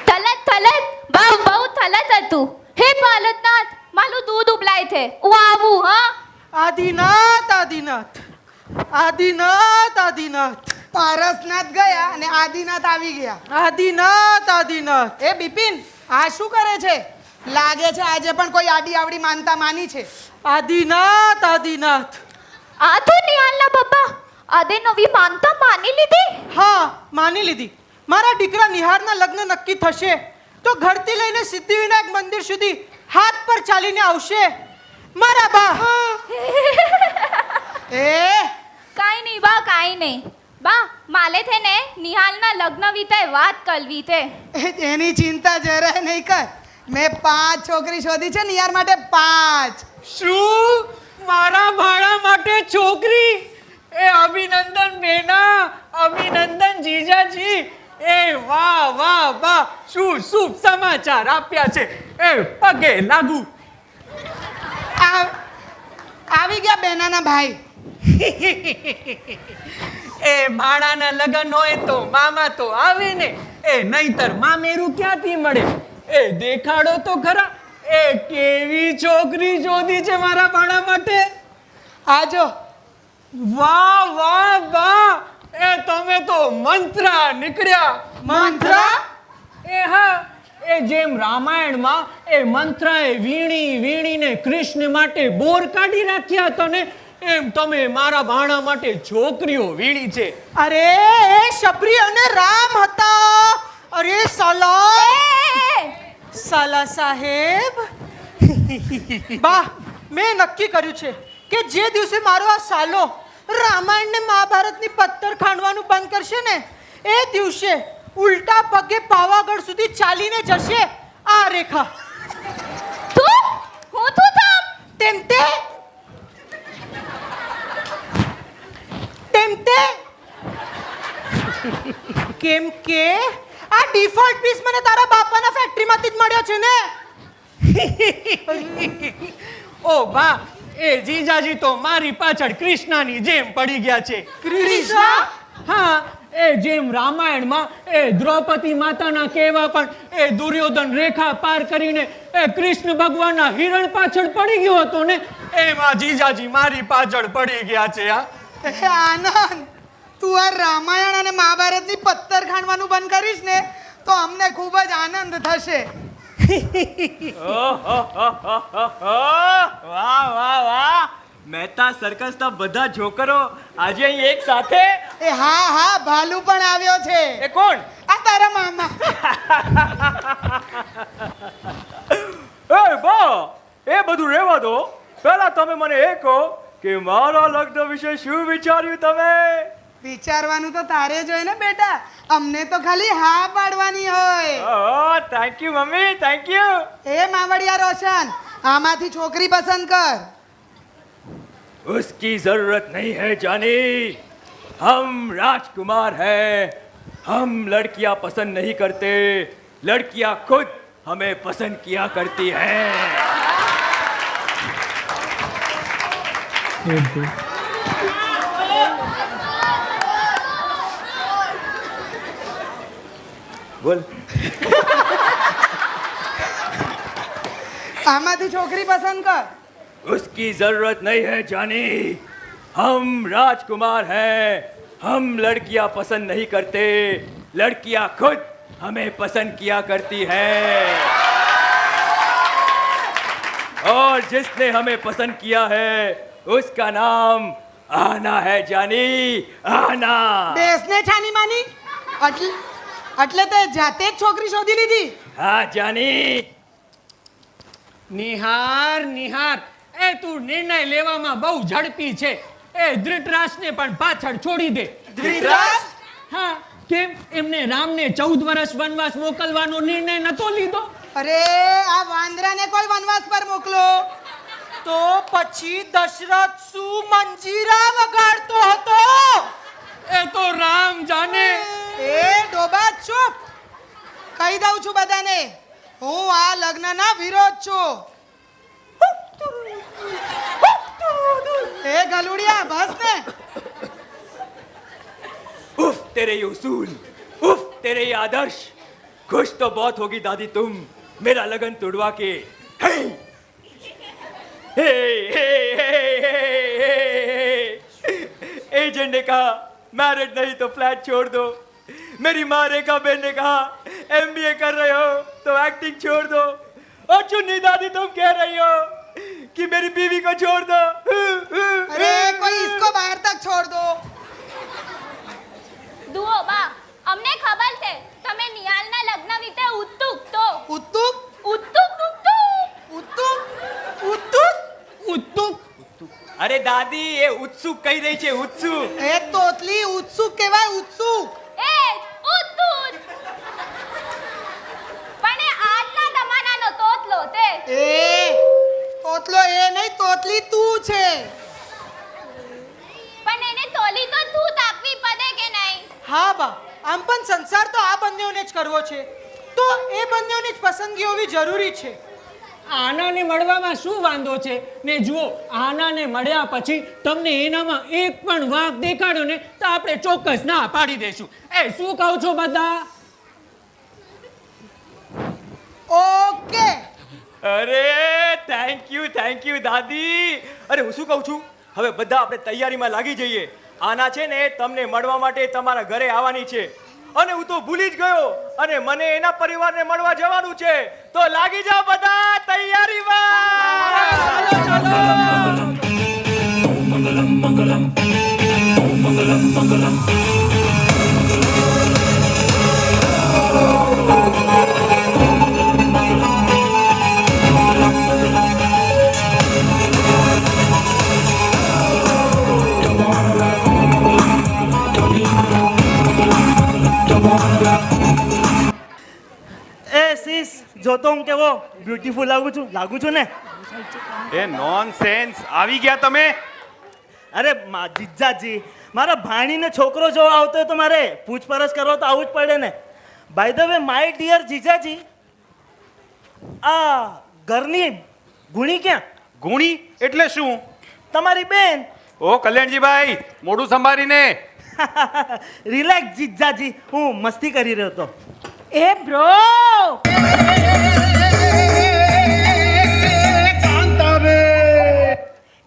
થલત બહુ થલત હતું. હે પાલતનાથ, મારું દૂધ ઉબલાય છે. હું આવું હા. આદિનાથ પારસનાથ ગયા અને આદિનાથ આવી ગયા. એ બિપિન, આ શું કરે છે? લાગે છે આજે પણ કોઈ આડી આવડી માનતા માની છે. આ તો નિહાલના પપ્પા આદે નવી માનતા માની લીધી. હા, માની લીધી. મારા દીકરા નિહારના લગ્ન નક્કી થશે તો ઘરથી લઈને સિદ્ધિવિનાયક મંદિર સુધી હાથ પર ચાલીને આવશે. મારા બા કાંઈ નહીં બા, કાંઈ નહીં બા. માલે થે ને નિહાલના લગ્ન વિશે વાત કરવી છે. એની ચિંતા જરાય નહીં કર. મેં 5 છોકરી શોધી છે નિહાર માટે. 5. શું? મારા ભાણા માટે છોકરી? એ અભિનંદન બેના, અભિનંદન જીજાજી. એ વાહ બા, શું શુભ સમાચાર આપ્યા છે. એ પગે લાગુ. આવી ગયા બેનાના ભાઈ. એ ભાણાના લગન હોય તો મામા તો આવે ને. એ નહીતર મામેરું ક્યાંથી મળે? એ દેખાડો તો ખરા. એ કેવી છોકરી શોધી છે મારા ભાણા માટે. આજો. વાહ બા, એ તમે તો મંત્રા નીકળ્યા. મંત્રા? એ હા, એ જેમ રામાયણમાં એ મંત્રાએ વીણીને કૃષ્ણ માટે બોર કાઢી રાખ્યા હતા ને, એમ તમે મારા ભાણા માટે છોકરીઓ વીણી છે. અરે એ શબરી અને રામ હતા. અરે સાલા સાહેબ. બા, મેં નક્કી કર્યું છે કે જે દિવસે મારો આ સાલો રામાયણ ને મહાભારતની પત્તર ખાંડવાનું બંધ કરશે ને, એ દિવસે ઉલટા પગે પાવાગઢ સુધી ચાલીને જશે આ રેખા. હું થામ કેમ કે આ ડિફોલ્ટ પીસ મને તારા બાપાના ફેક્ટરીમાંથી જ મળ્યો છે ને. ઓ બા, એ જીજાજી તો મારી પાછળ કૃષ્ણની જેમ પડી ગયા છે. કૃષ્ણ? હા, એ જેમ રામાયણમાં એ દ્રૌપદી માતાના કહેવા પણ એ દુર્યોધન રેખા પાર કરીને એ કૃષ્ણ ભગવાનના હિરણ પાછળ પડી ગયો હતો ને, એમાં જીજાજી મારી પાછળ પડી ગયા છે. આનંદ, તું આ રામાયણ અને મહાભારતની પત્તર ખાંડવાનું બંધ કરીશ ને તો અમને ખૂબ જ આનંદ થશે. વાહ, મહેતા સર્કસના બધા જોકરો આજે અહીં એક સાથે. એ હા, ભાલુ પણ આવ્યો છે. એ કોણ? આ તારા મામા. એ બા, એ બધું રહેવા દો. પહેલા તમે મને એ કહો કે મારા લગ્ન વિશે શું વિચાર્યું તમે? વિચારવાનું તો તારે જ હોય ને બેટા, અમને તો ખાલી હા પાડવાની હોય. ઓહ, થેન્ક યુ મમ્મી, થેન્ક યુ. એ માવડિયા રોશન, આમાંથી છોકરી પસંદ કર. उसकी जरूरत नहीं है जानी, हम राजकुमार हैं, हम लड़कियां पसंद नहीं करते, लड़कियां खुद हमें पसंद किया करती हैं. बोल. આમાંથી છોકરી પસંદ કર. उसकी जरूरत नहीं है जानी, हम राजकुमार हैं, हम लड़कियां पसंद नहीं करते, लड़कियां खुद हमें पसंद किया करती हैं. और जिसने हमें पसंद किया है उसका नाम आना है जानी, आना. દેશને છાની માની એટલે તે જાતે જ છોકરી શોધી લીધી. हाँ जानी. નિહાર નિહાર, એ તું નિર્ણય લેવામાં બહુ ઝડપી છે. એ ધૃતરાષ્ટ્રને પણ પાછળ છોડી દે. ધૃતરાષ્ટ્ર? હા, કેમ એમને રામને 14 વર્ષ વનવાસ મોકલવાનો નિર્ણય નતો લીધો? અરે આ વાંદરાને કોઈ વનવાસ પર મોકલો તો પછી દશરથ શું મંજીરા વગાડતો હતો? એ તો રામ જાને. એ ડોબા ચૂપ. કહી દઉં છું બધાને, હું આ લગ્નના વિરોધ છું. એ ગલુડિયા બસ ને. उफ तेरे ये उसूल, उफ तेरे ये आदर्श. खुश तो बहुत होगी दादी तुम मेरा लगन तोड़वा के. हे हे हे एजेंट ने कहा मैरिज नहीं तो फ्लैट छोड़ दो. मेरी माँ रेखा बहन ने कहा एमबीए कर रहे हो तो एक्टिंग छोड़ दो. और चुन्नी दादी तुम कह रही हो कि मेरी बीवी को छोड़ दो. અરે કોઈ इसको बाहर तक छोड़ दो. દુઓ બા, અમને ખબર છે તમે નિહાલના લગ્ન વિશે ઉત્સુક તો. ઉત્તુક ઉત્સુક ઉત્સુક. ઉત્તુક ઉત્તુક. ઉત્તુક. અરે દાદી એ ઉત્સુક કહી રહી છે, ઉત્સુક. એ તોતલી ઉત્સુક કહેવાય, ઉત્સુક. એ ઉત્સુક. પણ એ આજના જમાનાનો તોતલો છે. એ તોતલો એ નહીં, તોતલી તું છે. પણ એને તોલી તો દૂધ આપવી પડે કે નહીં? હા બા, આમ પણ સંસાર તો આ બંનેઓને જ કરવો છે, તો એ બંનેઓની જ પસંદગી હોવી જરૂરી છે. આનાને મળવામાં શું વાંધો છે? ને જુઓ, આનાને મળ્યા પછી તમને એનામાં એક પણ વાંક દેખાડો ને તો આપણે ચોક્કસ ના પાડી દેશું. એ શું કહો છો બધા? ઓકે. અરે થેન્ક યુ દાદી. અરે હું શું કહું છું, હવે બધા આપણે તૈયારીમાં લાગી જઈએ. આના છે ને તમને મળવા માટે તમારા ઘરે આવવાની છે, અને હું તો ભૂલી જ ગયો, અને મને એના પરિવારને મળવા જવાનું છે. તો લાગી જાઓ બધા તૈયારીમાં. मंगलम मंगलम ओम मंगलम मंगलम. એ સીસ, જોતો હું કેવો બ્યુટીફુલ લાગુ છું ને? એ નોનસેન્સ, આવી ગયા તમે? અરે જીજાજી, મારા ભાણીને છોકરો જોવા આવતો હોય તો મારે પૂછપરછ કરવા તો આવું જ પડે ને. By the way my dear જીજાજી, આ ઘરની ગુણી ક્યાં? ગુણી એટલે શું? તમારી બેન. ઓ કલ્યાણજીભાઈ, મોઢું સંભાળીને. રિલેક્સ જીજાજી, હું મસ્તી કરી રહ્યો હતો. એ બ્રો,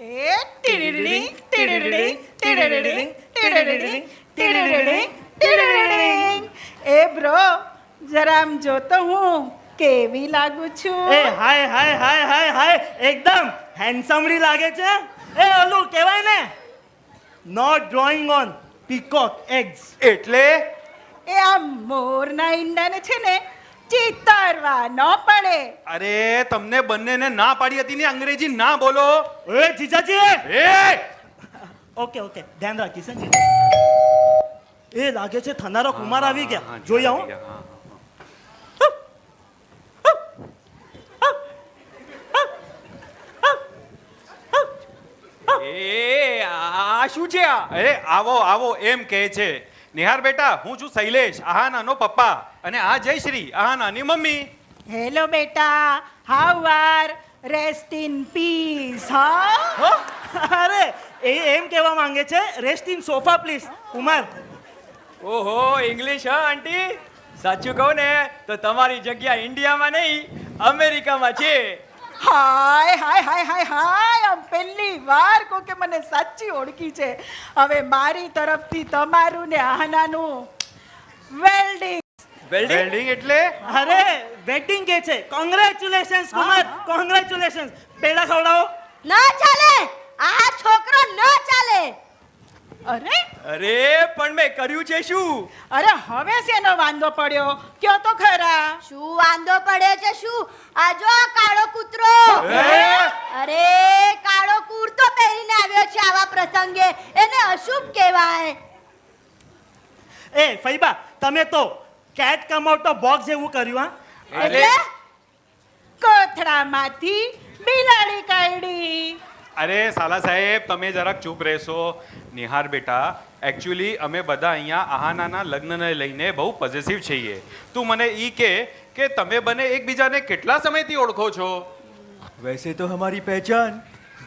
એ ટીડીડી ટીડીડી ટીડીડી ટીડીડી ટીડીડી ટીડીડી. એ બ્રો, જરા આમ જોતો હું કેવી લાગુ છું? એ હાય હાય હાય હાય હાય, એકદમ હેન્ડસમલી લાગે છે. એ ઓલું કહેવાય ને, not drawing on peacock eggs. એટલે એ આ મોરના ઈંડાને છે ને ચિતરવા ન પડે. અરે તમને બંનેને ના પાડી હતી ને અંગ્રેજી ના બોલો. એ જીજાજી એ ઓકે ઓકે ધ્યાન રાખીશ હે, જીજાજી. એ લાગે છે થનારો કુમાર આવી ગયા. જોઈ આવો. એ આ શું છે આ? અરે આવો આવો એમ કહે છે. નિહાર બેટા, હું છું શૈલેષ, આહાનાનો પપ્પા, અને આ જયશ્રી, આહાનાની મમ્મી. હેલો બેટા, how are, rest in peace. હા, હો? અરે એ એમ કહેવા માંગે છે rest in sofa please. Kumar ઓહો ઇંગ્લિશ હા આંટી? સાચું કહું ને તો તમારી જગ્યા ઇન્ડિયામાં નહીં અમેરિકામાં છે. હાય હાય હાય હાય હાય, આમ પહેલી વાર કો કે મને સાચી ઓળખી છે. હવે મારી તરફથી તમારું ને આહનાનું વેલ્ડિંગ. વેલ્ડિંગ એટલે? અરે વેડિંગ કે છે. Congratulations Kumar, congratulations. પેડા ખવડાવો. ના ચાલે, આ છોકરો ન ચાલે. અરે અરે પણ મેં કર્યું છે શું? અરે હવે શેનો વાંધો પડ્યો, કયો તો ખરા. શું વાંધો પડ્યો છે શું? આ જો આ કાળો કૂતરો. અરે કાળો કુર્તો પહેરીને આવ્યો છે આવા પ્રસંગે, એને અશુભ કહેવાય. એ ફઈબા તમે તો cat come out of box જેવું કર્યું. હા એટલે કોથળામાંથી બિલાડી કાઢી. અરે સાલા સાહેબ, તમે જરાક ચૂપ રહેશો. નિહાર બેટા, એકચ્યુઅલી અમે બધા અહીંયા આહાનાના લગ્નને લઈને બહુ પોઝિટિવ છીએ. તું મને ઈ કે તમે બંને એકબીજાને કેટલા સમયથી ઓળખો છો? वैसे तो हमारी पहचान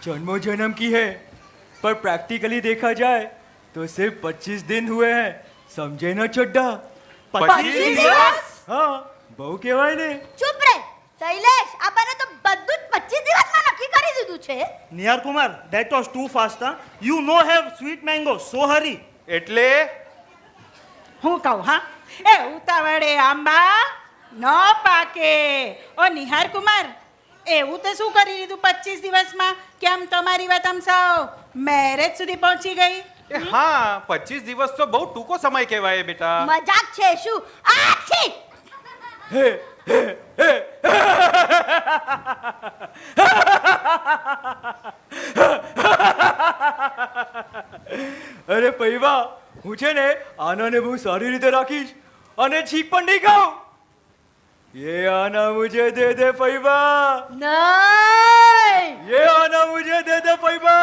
जन्मों जन्म की है, पर प्रैक्टिकली देखा जाए तो सिर्फ 25 दिन हुए हैं. समझे ना चड्डा? 25 દિવસ? हाँ બહુ કહેવાય ને. ચૂપ રે શૈલેષ, આપણને તો બધું જ 25 દિવસમાં નક્કી કરી દીધું છે. Nihar Kumar that was too fast. You no have sweet mango, so hurry. એટલે હું કહું હા, એ ઉતાવળે આંબા ન પાકે. ઓ નિહાર કુમાર, એવું તે શું કરી દીધું 25 દિવસમાં કે આમ તમારી વાત આમ સાવ મેરેજ સુધી પહોંચી ગઈ? એ હા, 25 દિવસ તો બહુ ટૂંકો સમય કહેવાય બેટા. મજાક છે શું? આ છી. અરે પૈવા, હું છે ને આનાને બહુ સારી રીતે રાખીશ અને છીક પણ નહીં ખાઉં. ये आना मुझे दे दे फैबा. નહીં ये आना मुझे दे दे फैबा.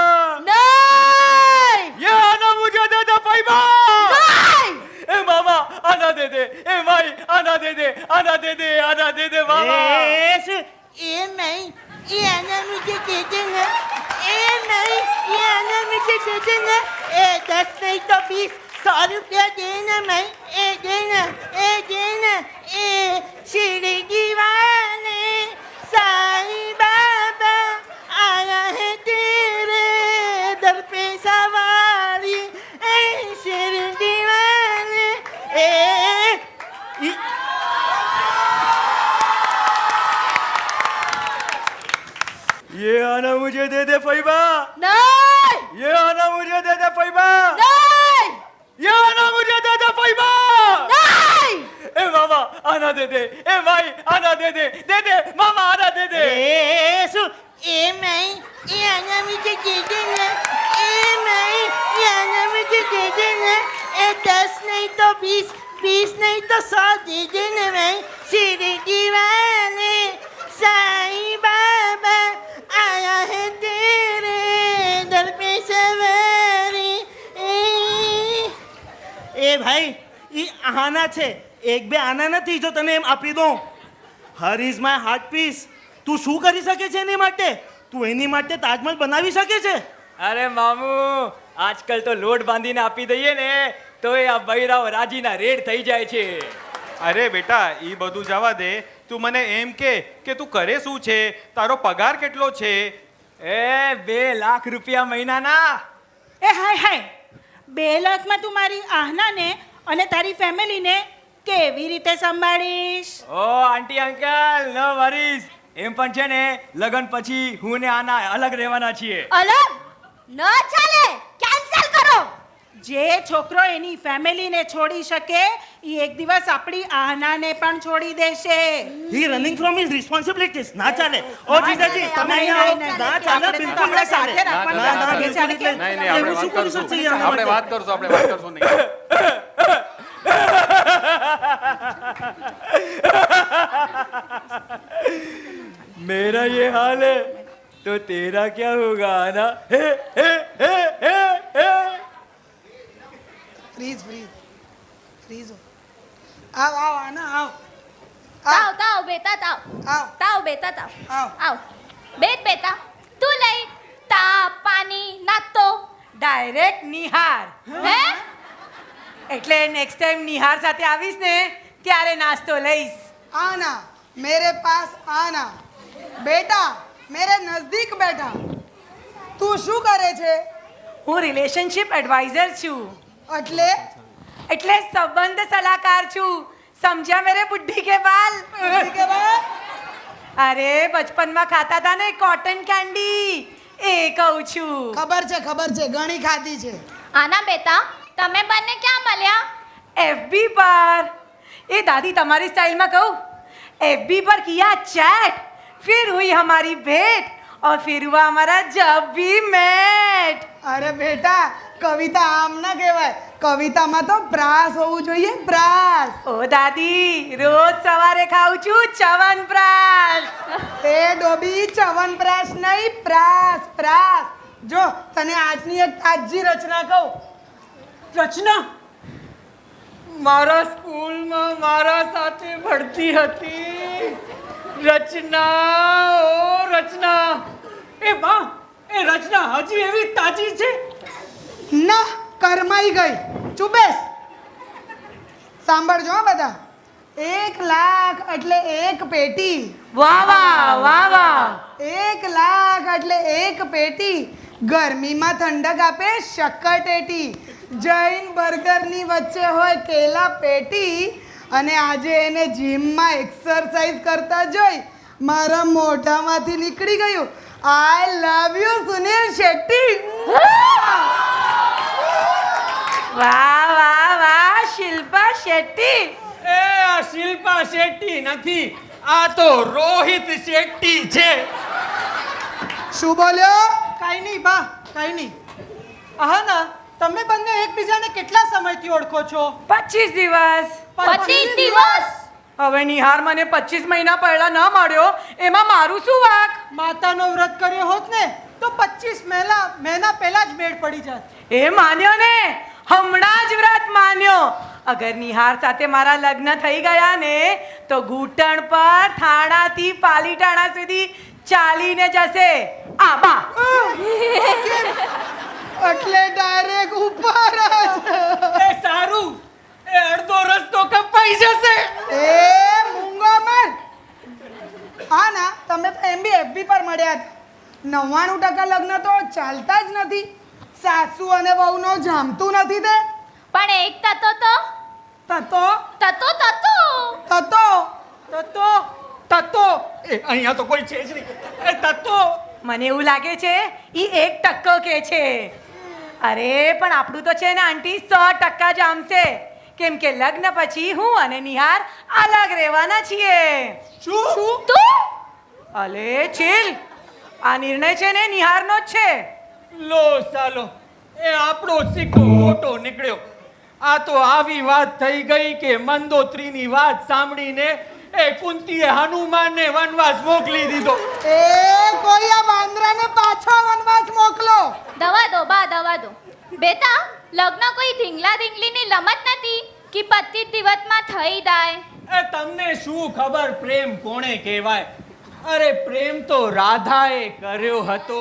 નહીં ये आना मुझे दे दे फैबा. નહીં. ए मामा आना दे दे. ए माई आना दे दे. आना दे दे. आना दे दे मामा. ये नहीं, ये आना मुझे दे देना. ये नहीं, ये आना मुझे दे देना. 10 नहीं तो 20, 100 रुपया देना मैं. ए देना, ए देना. ए शिरडी वाले साईं बाबा आया है तेरे दर पे सवारी. ए शिरडी वाले ये आना मुझे दे दे फैबा. नहीं ये आना मुझे दे दे फैबा. नहीं ये आना मुझे दे दे फैबा. नहीं. ए मामा आना दे दे. ए माई आना दे दे. दे दे मामा आना दे दे. ये नहीं, ये आना मुझे दे देना. ये नहीं, ये आना मुझे दे देना. 10 नहीं तो 20, 20 नहीं तो 100 दे देना मैं. शिरडी वाले साईं बाबा आया है तेरे दर पे सवारी. એ ભાઈ ઈ આના છે, એક બે આના નથી જો તને એમ આપી દઉં. હર ઇઝ માય હાર્ટ પીસ. તું શું કરી શકે છે એની માટે? તું એની માટે તાજમહલ બનાવી શકે છે? અરે મામુ, આજકાલ તો લોટ બાંધીને આપી દઈએ ને તો એ આ બૈરાઓ રાજીના રેડ થઈ જાય છે. અરે બેટા, ઈ બધું જવા દે. તું મને એમ કે તું કરે શું છે? તારો પગાર કેટલો છે? એ 2 લાખ રૂપિયા મહિનાના. એ હાય હાય, 2 લાખમાં તું મારી આહનાને અને તારી ફેમિલીને કેવી રીતે સંભાળીશ? ઓ આંટી અંકલ નો વરીસ. એમ પણ છે ને લગન પછી હું ને આના અલગ રહેવાના છીએ. અલગ ન ચાલે, કેન્સલ કરો. જે છોકરો એની ફેમિલીને છોડી શકે એ એક દિવસ આપણી આનાને પણ છોડી દેશે. હી રનિંગ ફ્રોમ હિઝ રિસ્પોન્સિબિલિટીઝ. ના ચાલે. ઓ જીજાજી તમે અહીંયા આવો. ના ચાલે, બિલકુલ ના ચાલે. ના બિલકુલ એટલે નહીં એવું શું કરી શકશે આના આપણે માટે? વાત કરશું આપણે વાત કરશું નહીં मेरा ये हाल है तो तेरा क्या होगा आना? हे हे हे हे हे ફ્રીઝ ફ્રીઝ ફ્રીઝ આવ આવ આના આવ તાવ તાવ બેટા તાવ આવ તાવ બેટા તાવ આવ આવ બેટ બેટા તું લઈ તાપ પાણી નાસ્તો ડાયરેક્ટ નિહાર. હે એટલે નેક્સ્ટ ટાઈમ નિહાર સાથે આવીશ ને ત્યારે નાસ્તો લઈશ. आना मेरे पास आना बेटा मेरे नजदीक बैठा તું શું કરે છે હું રિલેશનશિપ એડવાઇઝર છું. એટલે એટલે સંબંધ સલાહકાર છું. સમજ્યા મેરે બુઢ્ઢી કે બાલ? કે બાદ અરે બચપનમાં ખાતા હતા ને કોટન કેન્ડી એ કહું છું. ખબર છે ઘણી ખાધી છે. આના બેટા તમે બંને ક્યાં મળ્યા? एफबी पर. ए दादी तुम्हारी स्टाइल में कहूँ, एफबी पर किया चैट, फिर हुई हमारी भेंट और फिर हुआ हमारा जब भी मैट. અરે બેટા કવિતા આમ ના કહેવાય, કવિતામાં તો પ્રાસ હોવું જોઈએ, પ્રાસ. ओ दादी रोज सवारे खाऊं છું ચ્યવનપ્રાશ. એ ડોબી ચ્યવનપ્રાશ નહીં, પ્રાસ પ્રાસ. જો તને આજની એક તાજી રચના કહું. રચના મારા સ્કૂલમાં મારા સાથે ભણતી હતી રચના. ઓ રચના, એ બા એ રચના હજી એવી તાજી છે? ના કરમાઈ ગઈ. ચૂપ બેસ. સાંભળજો હો બધા. 1 લાખ એટલે એક પેટી. વાહ વાહ વાહ વાહ. 1 લાખ એટલે એક પેટી. ગરમીમાં ઠંડક આપે શક્કરટેટી. જૈન બર્ગરની વચ્ચે હોય કેલા પેટી. અને આજે એને જીમમાં એક્સરસાઇઝ કરતા જોઈ મારા મોઢામાંથી નીકળી ગયું, આઈ લવ યુ સુનિલ શેટ્ટી. વાહ વાહ વાહ શિલ્પા શેટ્ટી. એ આ શિલ્પા શેટ્ટી નથી, આ તો રોહિત શેટ્ટી છે. શું બોલ્યો? કાંઈ નહીં બા, કાંઈ નહીં. હા ના, તમે બંને એકબીજાને કેટલા સમયથી ઓળખો છો? 25 દિવસ. 25 દિવસ. હવે નિહાર મને 25 મહિના પહેલા ન મળ્યો, એમાં મારું શું વાંક? માતાનો વ્રત કર્યો હોત ને તો 25 મહિના પહેલા જ મેળ પડી જાત. એ માન્યો ને, હમણાં જ વ્રત માન્યો. અગર નિહાર સાથે મારા લગ્ન થઈ ગયા ને તો ઘૂંટણ પર થાણાથી પાલીતાણા સુધી ચાલીને જશે. આ બા એટલે ડાયરેક્ટ ઉપર જ. એ સારું, એ અડધો રસ્તો કપાઈ જશે. એ મૂંગો મર. હા ના, તમે તો એમ બી એફબી પર મળ્યા હતા. 99% લગ્ન તો ચાલતા જ નથી. સાસુ અને વહુનો જામતું નથી તે. પણ એક તતો તો તતો તતો તતો તતો તત્તો તત્તો એ અહીંયા તો કોઈ છે જ નહીં. એ તત્તો મને એવું લાગે છે ઈ 1% કે છે. અરે પણ આપણું તો છે ને આંટી 100% જામશે. કેમ કે લગ્ન પછી હું અને નિહાર અલગ રહેવાના છીએ. શું? તું અલે ચીલ, આ નિર્ણય છે ને નિહારનો જ છે. લો સાલો, એ આપણો સિક્કો મોટો નીકળ્યો. આ તો આવી વાત થઈ ગઈ કે મંદોત્રીની વાત સાંભળીને એ કુંતીએ હનુમાનને વનવાસ મોકલી દીધો. એ કોઈ આ વાંદરાને પાછો વનવાસ મોકલો. દવા દો બા દવા દો. બેટા લગ્ન કોઈ ઢીંગલા ઢીંગલીની રમત નથી કે 25 દિવસમાં થઈ જાય. એ તમને શું ખબર પ્રેમ કોણે કહેવાય? અરે પ્રેમ તો રાધાએ કર્યો હતો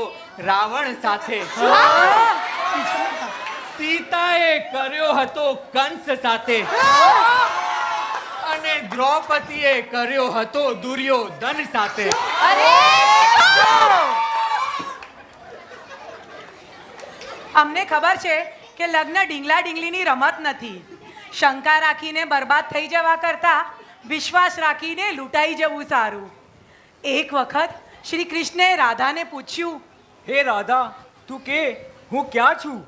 રાવણ સાથે, સીતાએ કર્યો હતો કંસ સાથે, અને દ્રૌપદીએ કર્યો હતો દુર્યોધન સાથે. અરે અમને ખબર છે કે લગ્ન ઢીંગલા ઢીંગલીની રમત નથી. શંકા રાખીને બરબાદ થઈ જવા કરતાં વિશ્વાસ રાખીને લૂંટાઈ જવું સારું. એક વખત શ્રી કૃષ્ણે રાધાને પૂછ્યું, હે રાધા તું કે હું ક્યાં છું?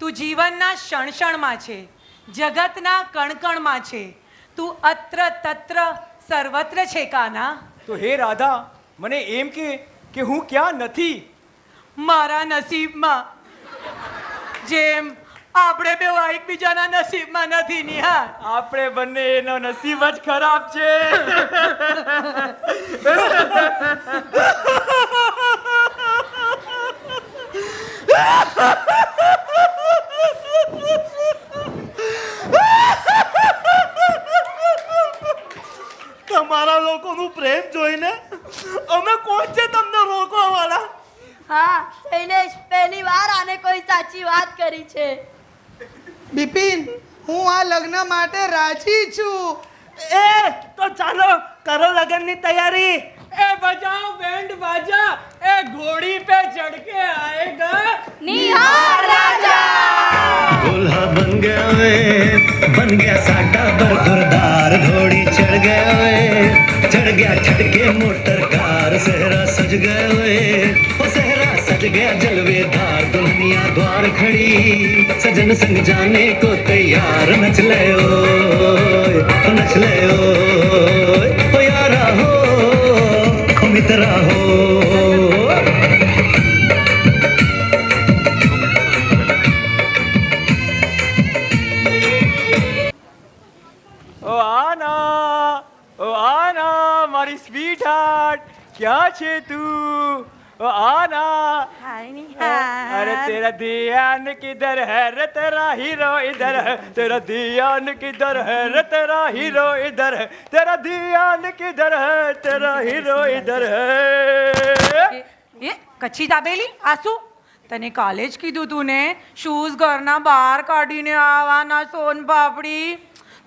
તું જીવનના ક્ષણ ક્ષણમાં છે, જગતના કણકણમાં છે. તું અત્ર તત્ર સર્વત્ર છે કાના. તો હે રાધા, મને એમ કે હું ક્યાં નથી? મારા નસીબમાં. જેમ આપણે બે એકબીજાના નસીબમાં નથી નિહાર. આપણે બંને એનો નસીબ જ ખરાબ છે. તમારા લોકોનું પ્રેમ જોઈને અમે કોણ છે તમને રોકવા વાળા? હા શૈલેષ, પહેલી વાર આને કોઈ સાચી વાત કરી છે. બિપિન, હું આ લગ્ન માટે રાજી છું. એ તો ચાલો કરો લગનની તૈયારી. ए बजाओ बैंड बाजा, ए घोड़ी पे चढ़ के आएगा निहार राजा. दूल्हा बन गया साडा बरदुरदार, घोड़ी चढ़ गया वे, चढ़ गया छटके मोटर कार, सहरा सज गया वे, ओ सहरा सज गया जलवेदार, दुल्हनिया द्वार खड़ी, सजन संग जाने को तैयार, नच ले नच ले ओ यारा हो मित्रा हो. ઓ આના મારી સ્વીટ હાર્ટ, ક્યાં છે તું? ઓ આના. अरे तेरा ध्यान किधर है रे, तेरा हीरो इधर है, तेरा ध्यान किधर है रे, तेरा हीरो इधर है, तेरा ध्यान किधर है, तेरा हीरो इधर है. એ કચ્છી દાબેલી આ શું? તને કાલે જ કીધું તું ને શૂઝ ઘરના બહાર કાઢીને આવવાના સોન પાપડી.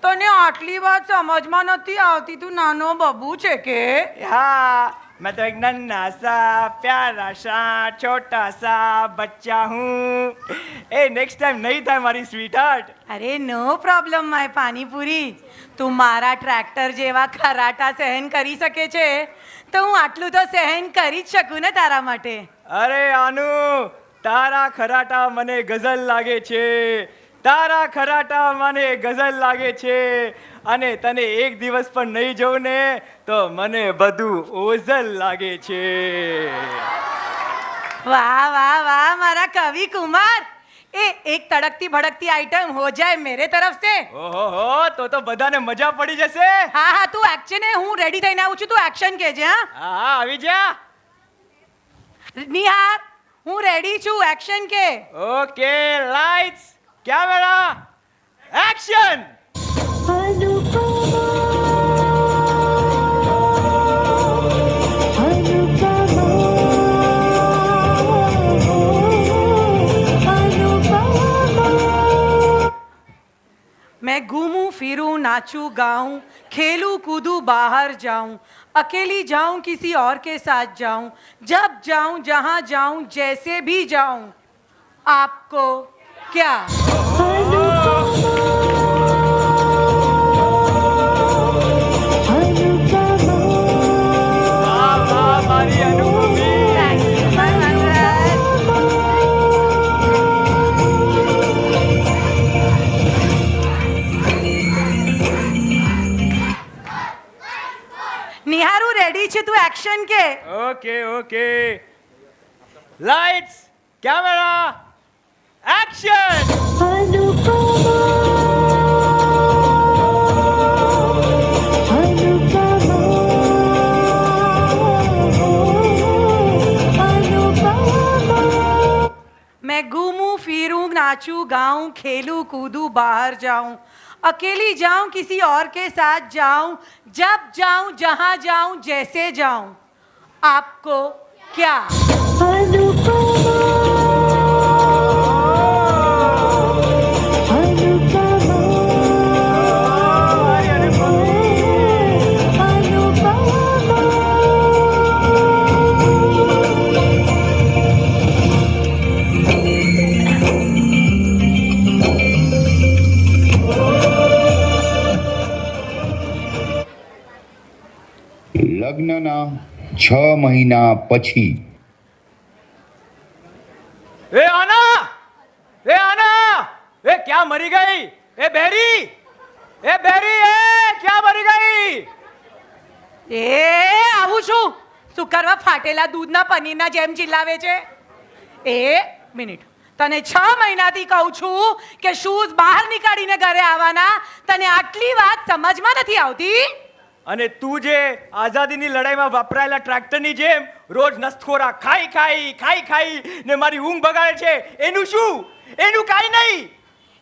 તને આટલી વાત સમજમાં નથી આવતી? તું નાનો બબુ છે કે? हाँ, मैं तो एक नन्हा सा प्यारा सा छोटा सा बच्चा हूँ. ए नेक्स्ट टाइम नहीं था हमारी स्वीट हार्ट. અરે નો પ્રોબ્લેમ માય પાણીપુરી. તું મારા ટ્રેક્ટર જેવા ખરાટા સહન કરી શકે છે તો હું આટલું તો સહન કરી જ શકું ને તારા માટે. અરે આનુ, તારા ખરાટા મને ગઝલ લાગે છે, તારા ખરાટા મને ગઝલ લાગે છે, અને તને એક દિવસ પણ નહીં જોઉં ને તો મને બધું ઓઝલ લાગે છે. વાહ વાહ વાહ મારા કવિ કુમાર. એ એક તડકતી ભડકતી આઈટમ હો જાય મેરે તરફ से. ઓહો, તો બધાને મજા પડી જશે. હા હા તું એક્શન ને હું રેડી થઈને આવું છું, તું એક્શન કહેજે. હા હા, આવી જા. નિહાર હું રેડી છું, એક્શન કે. Okay, lights camera action. मैं घूमूं फिरूं नाचूं गाऊं खेलूं कूदूं बाहर जाऊं अकेली जाऊं किसी और के साथ जाऊं जब जाऊं जहां जाऊं जैसे भी जाऊं आपको क्या. મારી અનુભવી. નિહારું રેડી છે, તું એક્શન કે. Okay, lights camera action. मैं घूमूं फिरूं नाचूं गाऊं खेलूं कूदूं बाहर जाऊं अकेली जाऊं किसी और के साथ जाऊं जब जाऊं जहां जाऊं जैसे जाऊं आपको क्या. લગ્નના 6 મહિના પછી. એ આના, એ ક્યાં મરી ગઈ? એ બેરી એ ક્યાં મરી ગઈ? એ આવું છું શું કરવા ફાટેલા દૂધના પનીરના જેમ ચિલ્લાવે છે? એક મિનિટ, તને 6 મહિનાથી કહું છું કે શૂઝ બહાર નીકાળીને ઘરે આવવાના, તને આટલી વાત સમજમાં નથી આવતી? અને તું જે આઝાદીની લડાઈમાં વપરાયેલા ટ્રેક્ટરની જેમ રોજ નસખોરા ખાઈ ને મારી ઊંઘ બગાડે છે, એનું શું? એનું કાંઈ નહીં.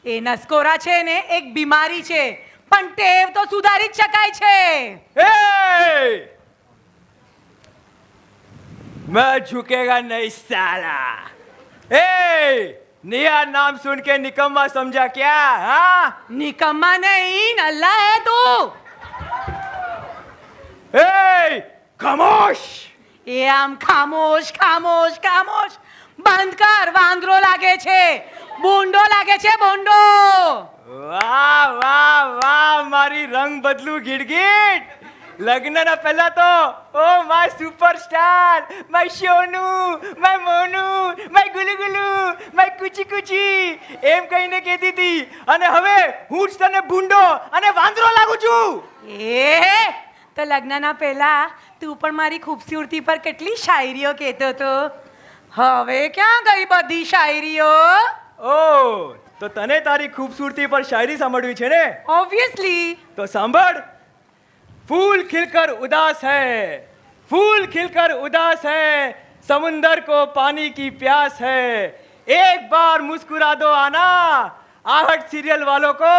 એ નસકોરા છે ને એક બીમારી છે, પણ ટેવ તો સુધારી જ શકાય છે. ए! मैं झुकेगा नहीं साला. ए! निया नाम सुन के निकम्मा समझा क्या? हाँ? નિકમ્મા નહીં, અલ્લાહ હે તું. ए! खामोश. એ આમ ખામોશ ખામોશ ખામોશ બંધ કર, વાંદરો લાગે છે, બોંડો લાગે છે, બોંડો. વાહ વાહ વાહ મારી રંગ બદલું ગીડગીડ. લગ્નના પહેલા તો oh my superstar, my Sonu, my Monu, my ગુલુગુલુ, માય કુચી કુચી એમ કહીને કહેતી હતી, અને હવે હું જ તને ભૂંડો અને વાંદરો લાગુ છું. એ તો લગ્નના પહેલા તું પણ મારી ખૂબસૂરતી પર કેટલી શાયરીઓ કહેતો હતો. હવે ક્યાં ગઈ બધી શાયરીઓ? ઓ તો તને તારી ખૂબસૂરતી પર શાયરી સાંભળવી છે ને? ઓબ્વિયસલી. તો સાંભળ. फूल खिलकर उदास है, फूल खिलकर उदास है, समुंदर को पानी की प्यास है, एक बार मुस्कुरा दो आना, आहट सीरियल वालों को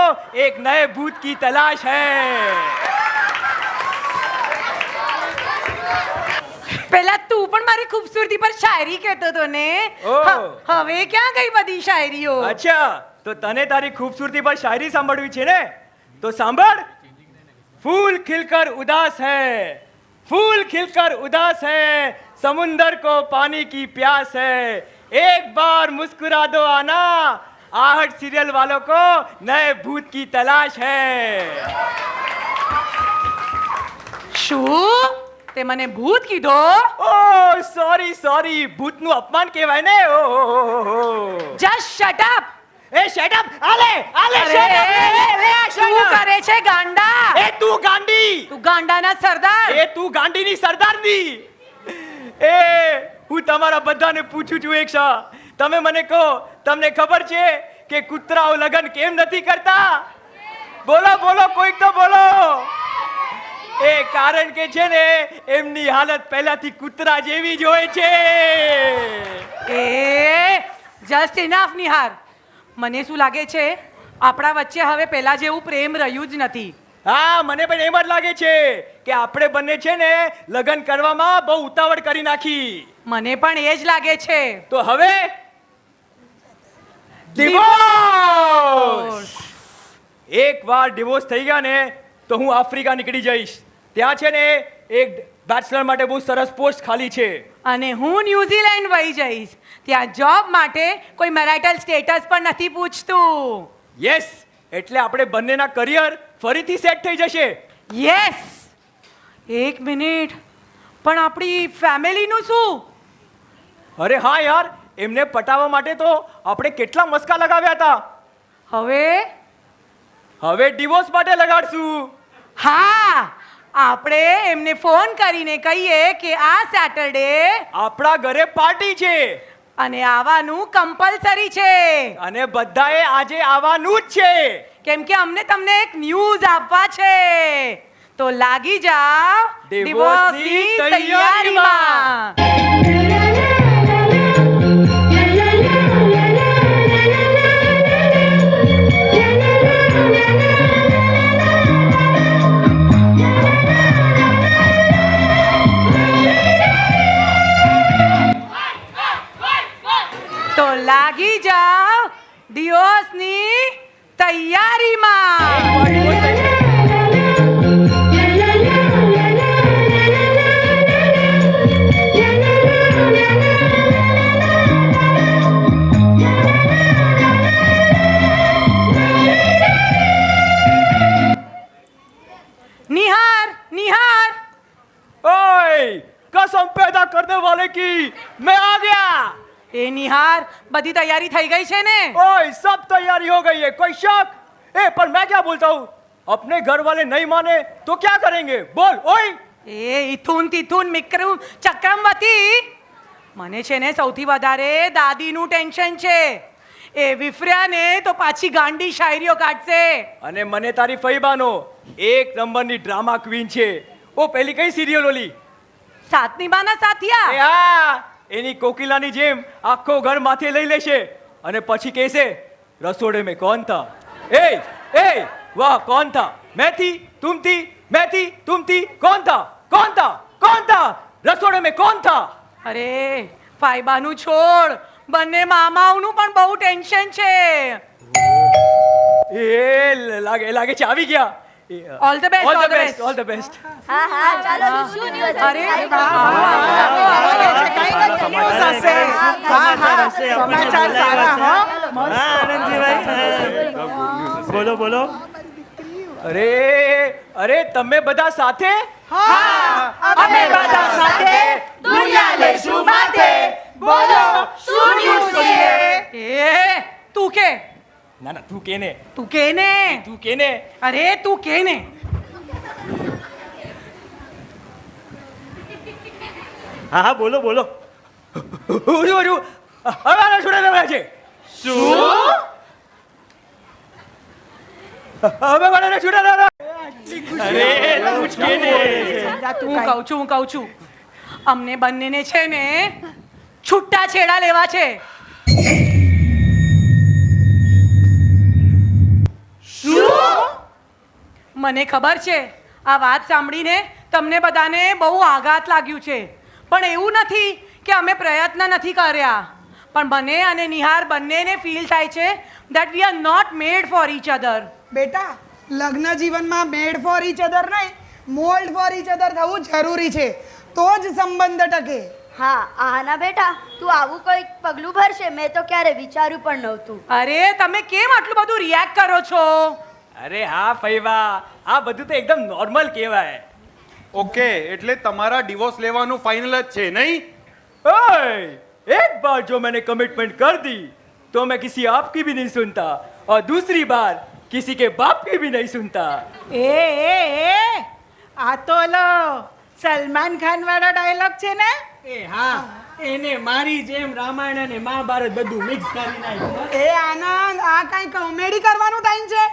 एक नए भूत की तलाश है. પહેલા તું પણ મારી ખૂબસૂરતી પર શાયરી કહેતો હતો ને, હવે ક્યાં ગઈ બધી શાયરીઓ? અચ્છા, તો તને તારી ખૂબસૂરતી પર શાયરી સાંભળવી છે ને? તો સાંભળ. फूल खिलकर उदास है, फूल खिलकर उदास है, समुंदर को पानी की प्यास है, एक बार मुस्कुरा दो आना, आहट सीरियल वालों को नए भूत की तलाश है. શું તે મને ભૂત કીધો? ઓહ સોરી, ભૂતનું અપમાન કહેવાય ને. Just shut up. એ શટ અપ. આલે શું કરે છે ગાંડા? એ તું ગાંડી. તું ગાંડાના સરદાર. એ તું ગાંડીની સરદારની. એ હું તમારા બધાને પૂછું છું એક શા, તમે મને કહો, તમને ખબર છે કે કૂતરાઓ લગન કેમ નથી કરતા? બોલો કોઈક તો બોલો. એ કારણ કે છે ને એમની હાલત પહેલાથી કૂતરા જેવી જ હોય છે. એ જસ્ટ ઇનફ નિહાર. મને શું લાગે છે આપણા વચ્ચે હવે પહેલા જેવું પ્રેમ રહ્યું જ નથી. હા, મને પણ એમ જ લાગે છે કે આપણે બંને છે ને લગ્ન કરવામાં બહુ ઉતાવળ કરી નાખી. મને પણ એ જ લાગે છે. તો હવે ડિવોર્સ. એકવાર ડિવોર્સ થઈ ગયા ને તો હું આફ્રિકા નીકળી જઈશ. ત્યાં છે ને એક બેચલર માટે બહુ સરસ પોસ્ટ ખાલી છે. અને હું ન્યુઝીલેન્ડ વહી જઈશ. ત્યાં જોબ માટે કોઈ મેરિટલ સ્ટેટસ પણ નથી પૂછતું. યસ, એટલે આપણે બંનેના કરિયર ફરીથી સેટ થઈ જશે. યસ. એક મિનિટ, પણ આપણી ફેમિલીનું શું? અરે હા યાર, એમને પટાવવા માટે તો આપણે કેટલા મસ્કા લગાવ્યા હતા. હવે ડિવોર્સ માટે લગાડશું. હા, આપણે એમને ફોન કરીને કહીએ કે આ સેટરડે આપણા ઘરે પાર્ટી છે અને આવવાનું કમ્પલસરી છે, અને બધાએ આજે આવવાનું જ છે, કેમ કે અમને તમને એક ન્યૂઝ આપવા છે. તો લાગી જાઓ ડિવોર્સની તૈયારીમાં. તો લાગી જાઓ ડિવોર્સની તૈયારીમાં. निहार ओए, कसम पैदा करने वाले की मैं आ गया. એ નિહાર, બધી તૈયારી થઈ ગઈ છે ને? ओए, सब तैयारी हो गई है, कोई शक? पर मैं क्या बोलता हूँ, अपने घर वाले नहीं माने तो क्या करेंगे, बोल ओए. એ ઇથુન તિથુન મિક્રમ ચક્રમવતી, મને છે ને સૌથી વધારે દાદીનું ટેન્શન છે. એ વિફર્યા ને તો પાછી ગાંડી શાયરીઓ કાઢશે. અને મને તારી ફઈબાનો એક નંબરની ડ્રામા ક્વીન છે. ઓ પેલી કઈ સિરિયલ ઓલી સાતની બાના સાથિયા? એ હા, એની કોકિલાની જેમ આખો ઘર માથે લઈ લેશે અને પછી કહેશે રસોડે મેં કોણ થા. એ વાહ, કોણ થા? मैं थी, तुम थी, मैं थी, तुम थी, कौन था, कौन था, कौन था, रसोड़े में कौन था? અરે ફાઈબાનું છોડ, બંને મામાઓનું પણ બહુ ટેન્શન છે. એ લાગે છે આવી ગયા. All the best, all the best, all the best. હા હા ચાલો શું ન્યૂઝ અરે સમાચાર સારા હો. બોલો બોલો. અરે તમે બધા સાથે? અમે બધા સાથે દુનિયા લેશું માથે. બોલો શું ન્યૂઝ છે? એ તું કે? ના તું કે ને. તું કે ને. તું કે ને. અરે તું કે ને. હા બોલો બોલો. હવે છોડે રહ્યા છે. શું? હવે મને છોડે રહ્યા. હું કહું છું અમને બંનેને છે ને છૂટા છેડા લેવા છે. મને ખબર છે આ વાત સાંભળીને તમને બધાને બહુ આઘાત લાગ્યું છે, પણ એવું નથી કે અમે પ્રયત્ન નથી કર્યા, પણ મને અને નિહાર બંનેને ફીલ થાય છે that we are not made for each other. બેટા, લગ્ન જીવનમાં મેડ ફોર ઈચ અધર નહીં, મોલ્ડ ફોર ઈચ અધર થવું જરૂરી છે, તો જ સંબંધ ટકે. હા આના બેટા તું આવું કોઈ પગલું ભરશે મેં તો ક્યારે વિચાર્યું પણ નહોતું. અરે તમે કેમ આટલું બધું રિએક્ટ કરો છો? અરે હા ફઈવા, આ બધું તો એકદમ નોર્મલ કહેવાય. ઓકે, એટલે તમારા ડિવોર્સ લેવાનું ફાઇનલ જ છે નહીં? ओए, एक बार जो मैंने कमिटमेंट कर दी तो मैं किसी आपकी भी नहीं सुनता और दूसरी बार किसी के बाप की भी नहीं सुनता. એ આ તો લો સલમાન ખાન વાળો ડાયલોગ છે ને? એ હા, એને મારી જેમ રામાયણ અને મહાભારત બધું મિક્સ કરી નાખ્યું. એ આનંદ, આ કાંઈ કોમેડી કરવાનો ટાઈમ છે?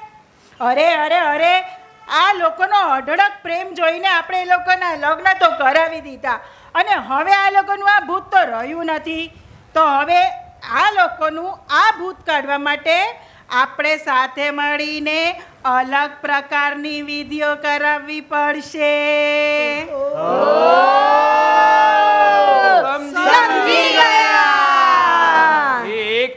અરે આ લોકોનો અઢળક પ્રેમ જોઈને આપણે એ લોકોના લગ્ન તો કરાવી દીધા, અને હવે આ લોકોનું આ ભૂત તો રહ્યું નથી, તો હવે આ લોકોનું આ ભૂત કાઢવા માટે આપણે સાથે મળીને અલગ પ્રકારની વિધિઓ કરાવવી પડશે. સમજી ગયા. એક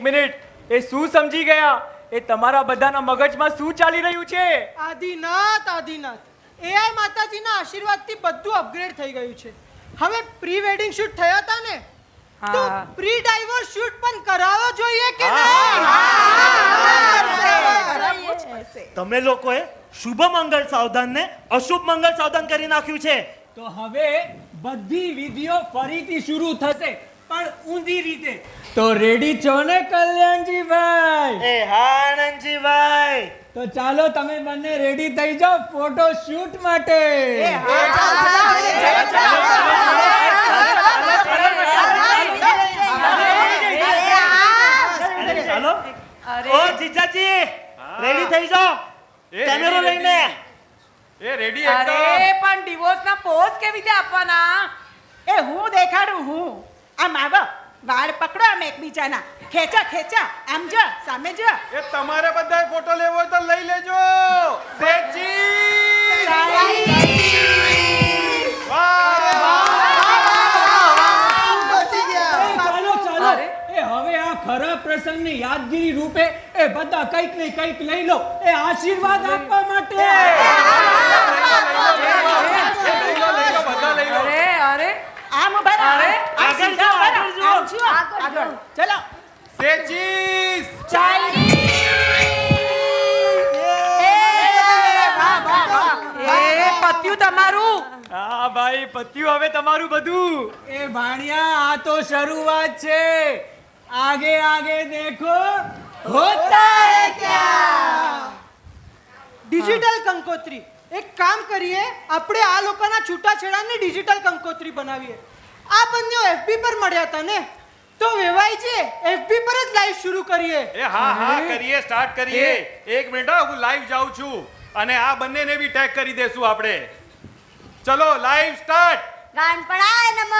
મિનિટ, એ શું સમજી ગયા? એ તમારા બધાના મગજમાં શું ચાલી રહ્યું છે? આદિનાથ, એઆઈ માતાજીના આશીર્વાદથી બધું અપગ્રેડ થઈ ગયું છે. હવે પ્રી વેડિંગ શૂટ થયા હતા ને, તો પ્રી ડાઇવોર્સ શૂટ પણ કરાવવો જોઈએ કે નહીં? તમે લોકોએ શુભ મંગળ સાવધાન ને અશુભ મંગળ સાવધાન કરી નાખ્યું છે. તો હવે બધી વિધિઓ ફરીથી શરૂ થશે, પણ ઊંધી રીતે. તો રેડી છો ને કલ્યાણજીભાઈ? એ હા આનંદજીભાઈ. તો ચાલો તમે બંને રેડી થઈ જાઓ ફોટો શૂટ માટે. ચાલો. ઓ જીજાજી, રેડી થઈ જાઓ કેમેરો લઈને. એ રેડી અરે એકદમ. પણ ડિવોર્સના પોઝ કેવી રીતે આપવાના? એ હું દેખાડું, આમ આવો, વાળ પકડો આમ એકબીજાના, ખેંચા આમ જો, સામે જો. એ તમારે બધાય ફોટો લેવો હોય તો લઈ લેજો. સેજી ચાલો. એ હવે આ ખરા પ્રસંગની યાદગીરી રૂપે એ બધા કંઈક ને કંઈક લઈ લો, એ આશીર્વાદ આપવા માટે. અરે આમ ઉભા રહો. અરે, આમ સીધા ઉભા રહો. આમ જુઓ. આગળ. ચલો. સેજી પત્યું તમારું. હા ભાઈ, પત્યું હવે તમારું બધું. એ ભાણિયા, આ તો શરૂઆત છે. આગે આગે દેખો હોતા હૈ ક્યા. ડિજિટલ કંકોત્રી. એક કામ કરીએ, આપણે આ લોકોના છૂટાછેડાને ડિજિટલ કંકોત્રી બનાવીએ. આ બંને FB પર મળ્યા હતા ને, તો વેવાય છે FB પર જ લાઈવ શરૂ કરીએ. એ હા હા કરીએ, સ્ટાર્ટ કરીએ. એક મિનિટ હો, હું લાઈવ જાઉં છું અને આ બંનેને બી ટેગ કરી દેશું આપણે. ચલો લાઈવ સ્ટાર્ટ. ગણપણાય નમઃ.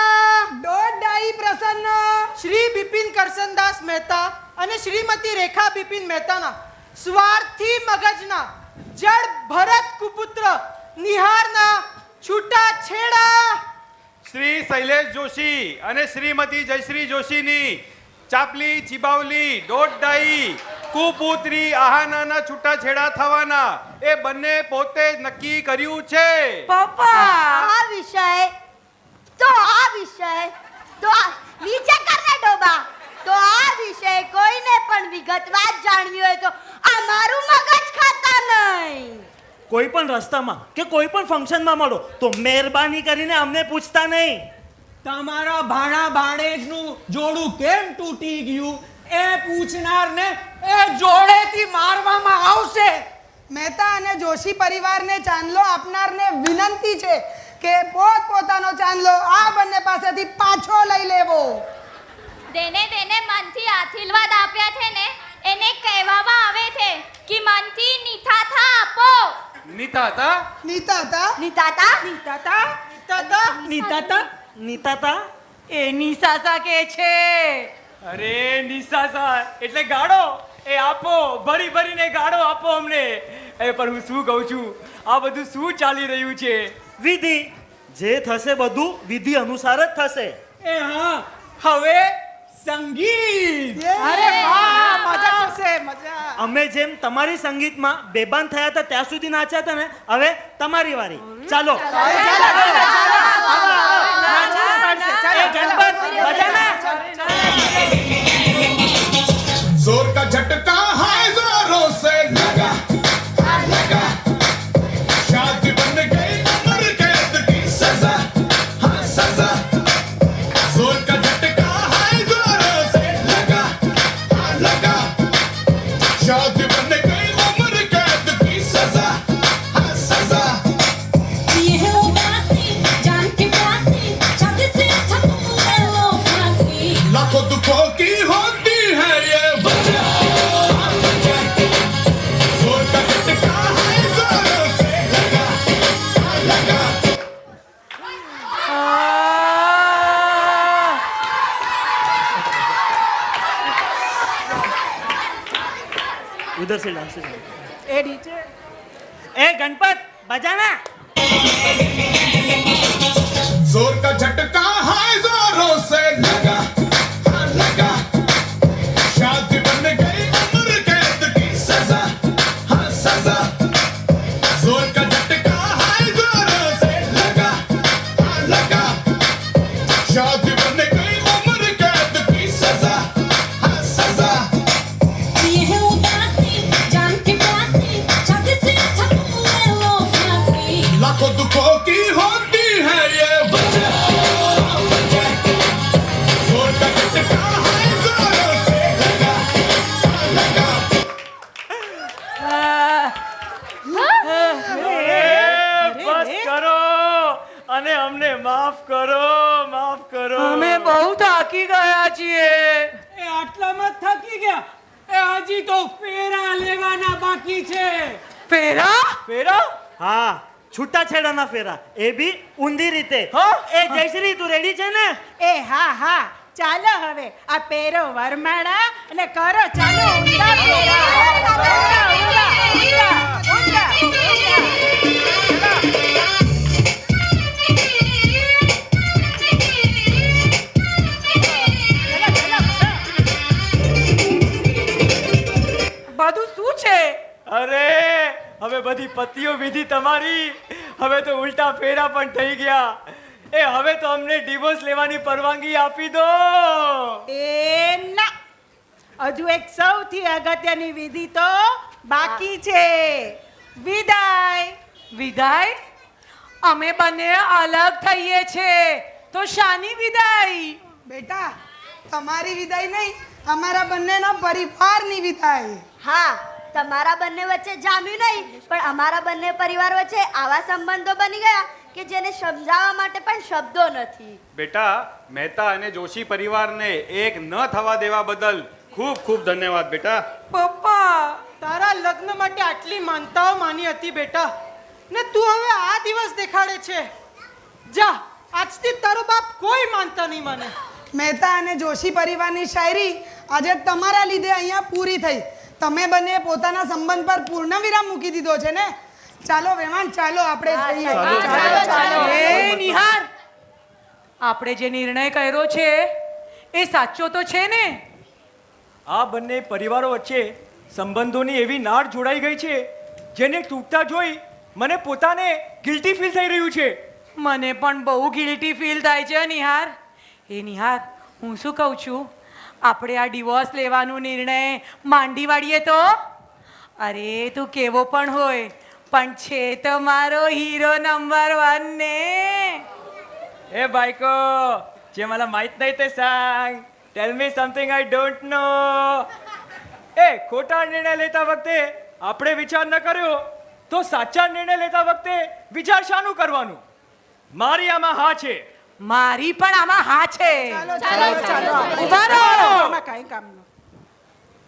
દોડાઈ પ્રસન્ન શ્રી બિપિન કરસનદાસ મહેતા અને શ્રીમતી રેખા બિપિન મહેતાના સ્વાર્થી મગજના જડ ભરત કુપુત્ર નિહારના છૂટાછેડા. શ્રી શૈલેષ જોશી અને શ્રીમતી જયશ્રી જોશીની ચાપલી ચિબાવલી દોડડાઈ કુપુત્રી આહાનાના છૂટાછેડા થવાના એ બંને પોતે જ નક્કી કર્યું છે. આ વિષય નીચે કરને ડોબા. તો આ વિષય કોઈને પણ વિગતવાર જાણવી હોય તો અમારું મગજ ખાતા નહીં. કોઈ પણ રસ્તામાં કે કોઈ પણ ફંક્શનમાં મળો તો મહેરબાની કરીને અમને પૂછતા નહીં. તમારા ભાણા ભાણેજનું જોડું કેમ તૂટી ગયું એ પૂછનારને એ જોડેથી મારવામાં આવશે. મહેતા અને જોશી પરિવારને ચાંદલો આપનારને વિનંતી છે કે પોતપોતાનો ચાંદલો આ બંને પાસેથી પાછો લઈ લેવો. દેને મનથી આશીર્વાદ આપ્યા છે ને એને કહેવામાં આવે છે કે મનથી નિથાથા આપો. નીતાતા નીતાતા એ નિસાસા કે છે. અરે નિસાસા એટલે ગાડો. એ આપો, ભરી ભરીને ગાડો આપો અમને. એ પણ હું શું કહું છું, આ બધું શું ચાલી રહ્યું છે? વિધિ જે થશે બધું વિધિ અનુસાર જ થશે. એ હા, હવે સંગીત. અરે વાહ, મજા આવશે, મજા. અમે જેમ તમારી સંગીતમાં બેભાન થયા હતા ત્યાં સુધી નાચ્યા હતા ને, હવે તમારી વારી. ચાલો એ ગણપત બજાના. जोर का झटका है जोरों से लगा लगा शादी बन गई उम्र कैद की सजा हाँ सजा जोर का झटका है जोरों से लगा लगा शादी बन गई उम्र कैद की सजा हाँ सजा ये है उदासी जान के प्यासी छत से छत में लो फांसी. लाखों दुखों की होती है ये वजह जोर का झटका है जोरों से लगा लगा ઉધર સે લાવ સે એ નીચે એ ગણપત બજાના. जोर का झटका है जोरों से लगा लगा शादी बन गई उम्र कैद की सजा हाँ सजा जोर का झटका है जोरों से लगा लगा शादी बन गई उम्र कैद की सजा हाँ सजा ये है उदासी जान के प्यासी छत से छत में लो फांसी. लाखों दुखों की होती है ये वजह जोर का झटका है जोरों से लगा लगा બસ કરો અને અમને માફ કરો, માફ કરો. અમે બહુ થાકી ગયા છીએ. એ આટલામાં જ થાકી ગયા. એ હજી તો ફેરા લેવાના બાકી છે. ફેરા? ફેરા? હા, છૂટાછેડાના ફેરા, એ બી ઊંધી રીતે. હા? એ જયશ્રી તું રેડી છે ને? એ હા હા, ચાલો હવે આ પેરો વરમાળા અને કરો ચાલો ઊંધા ફેરા. ઊંધા, ઊંધા, ઊંધા, ઊંધા, ઊંધા. બધું શું છે? અરે હવે બધી પતિઓ વિધિ તમારી. હવે તો ઉલટા ફેરા પણ થઈ ગયા. એ હવે તો અમને ડિવોર્સ લેવાની પરવાનગી આપી દો. એ ના, હજુ એક સૌથી અગત્યની વિધિ તો બાકી છે. વિદાય. વિદાય? અમે બંને અલગ થઈએ છે તો શાની વિદાય? બેટા, તમારી વિદાય નહીં, અમારા બંનેના પરિવારની વિદાય. હા તમારા બંને વચ્ચે જામ્યું નહીં, પણ અમારા બંને પરિવાર વચ્ચે આવા સંબંધો બની ગયા કે જેને સમજાવવા માટે પણ શબ્દો નથી. બેટા, મહેતા અને જોશી પરિવારને એક ન થવા દેવા બદલ ખૂબ ખૂબ ધન્યવાદ બેટા. પપ્પા તારા લગ્ન માટે આટલી માનતાઓ માની હતી બેટા, ને તું હવે આ દિવસ દેખાડે છે. જા, આજથી તારો બાપ કોઈ માનતા નહીં મને. મહેતા અને જોશી પરિવારની શાયરી આજે તમારા લીધે અહીંયા પૂરી થઈ. તમે બંને પોતાના સંબંધ પર પૂર્ણ વિરામ મૂકી દીધો છે ને. ચાલો વેવાણ, ચાલો આપણે જઈએ. એ નિહાર, આપણે જે નિર્ણય કર્યો છે એ સાચો તો છે ને? આ બંને પરિવારો વચ્ચે સંબંધોની એવી નાળ જોડાઈ ગઈ છે જેને તૂટતા જોઈ મને પોતાને ગિલ્ટી ફીલ થઈ રહ્યું છે. મને પણ બહુ ગિલ્ટી ફીલ થાય છે નિહાર. એ નિહાર, હું શું કહું છું, આપણે આ ડિવોર્સ લેવાનો નિર્ણય માંડી વાળીએ તો? અરે તું કેવો પણ હોય, પણ છે તો મારો હીરો નંબર 1 ને. એ બાયકો, જે मला माहित नाही ते सांग. ટેલ મી સમથિંગ આઈ ડોન્ટ નો. એ ખોટા નિર્ણય લેતા વખતે આપણે વિચાર ન કર્યો તો સાચા નિર્ણય લેતા વખતે વિચાર શાનું કરવાનું? મારી આમાં હા છે. મારી પણ આમાં હા છે. ચાલો ઊભા રહો. આમાં કાંઈ કામનું.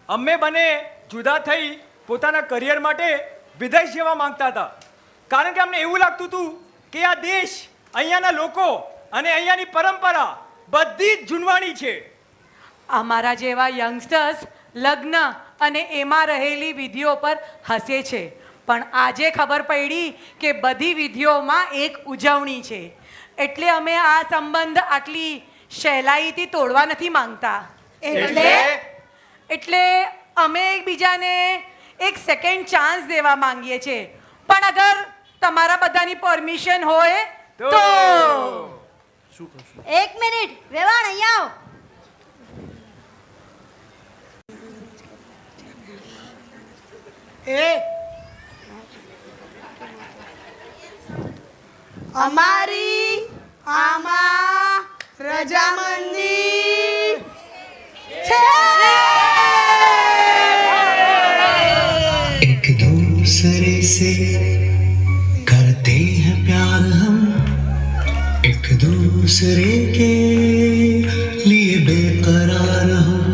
અમે બંને જુદા થઈ પોતાના કરિયર માટે વિદેશ જવા માંગતા હતા, કારણ કે અમને એવું લાગતું હતું કે આ દેશ, અહીંયાના લોકો અને અહીંયાની પરંપરા બધી જ જૂનવાણી છે. અમારા જેવા યંગસ્ટર્સ લગ્ન અને એમાં રહેલી વિધિઓ પર હસે છે, પણ આજે ખબર પડી કે બધી વિધિઓમાં એક ઉજવણી છે. એટલે અમે આ સંબંધ આટલી સહેલાઈથી તોડવા નથી માંગતા. એટલે અમે એકબીજાને એક સેકન્ડ ચાન્સ દેવા માંગીએ છીએ, પણ અગર તમારા બધાની પરમિશન હોય તો. એક મિનિટ, વેવાણ અહીંયા આવો. એ અમારી આમાં રજામંદી છે. एक दूसरे से करते हैं प्यार हम, एक दूसरे के लिए बेकरार हम,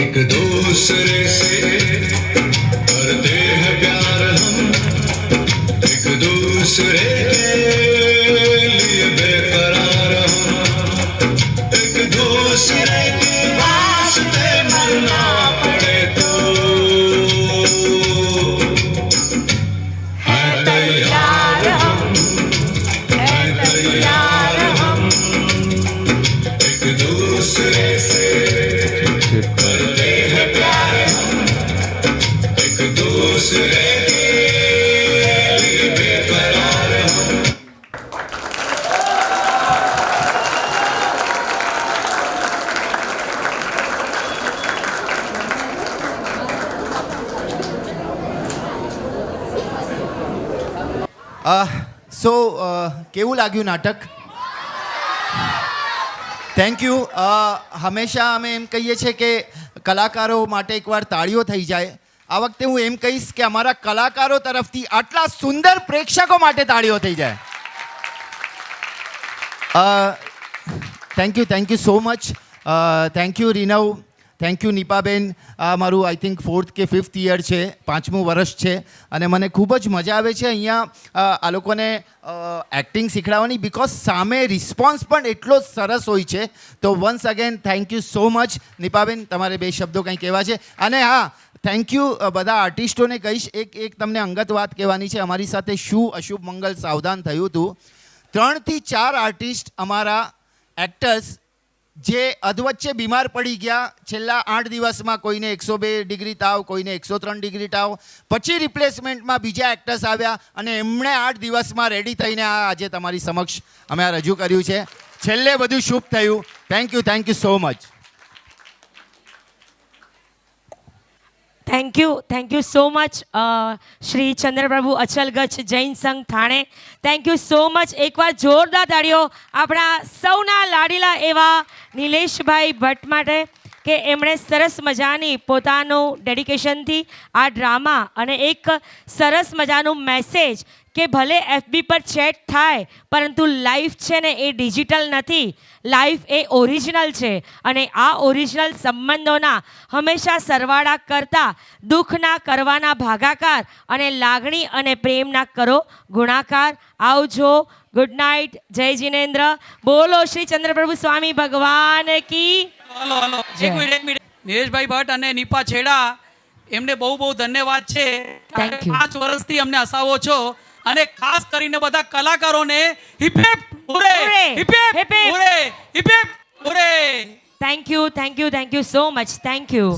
एक दूसरे से करते हैं प्यार हम, एक दूसरे के लिए बेकरार हम, एक दूसरे के वास्ते मरना पड़े तो है तैयार हम, है तैयार हम, एक दूसरे से करते हैं प्यार हम, एक दूसरे के लिए बेकरार हम. સો કેવું લાગ્યું નાટક? Thank you. હંમેશા અમે એમ કહીએ છીએ કે કલાકારો માટે એકવાર તાળીઓ થઈ જાય. આ વખતે હું એમ કહીશ કે અમારા કલાકારો તરફથી આટલા સુંદર પ્રેક્ષકો માટે તાળીઓ થઈ જાય. Thank you so much. Thank you Rinav, thank you નિપાબેન. આ મારું આઈ થિંક 4th કે 5th યર છે, 5મું વર્ષ છે, અને મને ખૂબ જ મજા આવે છે અહીંયા આ લોકોને એક્ટિંગ શીખડાવવાની, બિકોઝ સામે રિસ્પોન્સ પણ એટલો જ સરસ હોય છે. તો once again thank you so much. નિપાબેન, તમારે 2 શબ્દો કંઈ કહેવા છે? અને હા, થેન્ક યુ બધા આર્ટિસ્ટોને કહીશ. એક તમને અંગત વાત કહેવાની છે. અમારી સાથે શું અશુભ મંગલ સાવધાન થયું હતું. 3 થી 4 આર્ટિસ્ટ અમારા એક્ટર્સ જે અધવચ્ચે બીમાર પડી ગયા છેલ્લા 8 દિવસમાં. કોઈને 102 ડિગ્રી તાવ, કોઈને 103 ડિગ્રી તાવ. પછી રિપ્લેસમેન્ટમાં બીજા એક્ટર્સ આવ્યા અને એમણે 8 દિવસમાં રેડી થઈને આ આજે તમારી સમક્ષ અમે આ રજૂ કર્યું છે. છેલ્લે બધું શુભ થયું. Thank you so much. Thank you so much Shri Chandraprabhu Achalgachchh Jain Sangh Thane. Thank you so much. એકવાર જોરદાર તાળીઓ આપણા સૌના લાડીલા એવા નિલેશભાઈ ભટ્ટ માટે. કે એમણે સરસ મજાની પોતાનું ડેડિકેશનથી આ ડ્રામા અને એક સરસ મજાનું મેસેજ કે ભલે FB પર ચેટ થાય પરંતુ લાઈફ છે ને એ ડિજિટલ નથી, લાઈફ એ ઓરિજિનલ છે અને આ ઓરિજિનલ સંબંધોના હંમેશા સરવાળા કરતા દુઃખના કરવાના ભાગાકાર અને લાગણી અને પ્રેમના કરો ગુણાકાર. આવજો, ગુડ નાઇટ, જય જિનેન્દ્ર, બોલો શ્રી ચંદ્રપ્રભુ સ્વામી ભગવાન કી. હાલો એક મિનિટ નિલેશભાઈ ભટ્ટ અને નિપા છેડા એમને બહુ બહુ ધન્યવાદ છે. Thank you. 5 વર્ષથી અમને હસાવો છો અને ખાસ કરીને બધા કલાકારોને hip hip hooray, hip hip hooray, hip hip hooray. Thank you so much, thank you.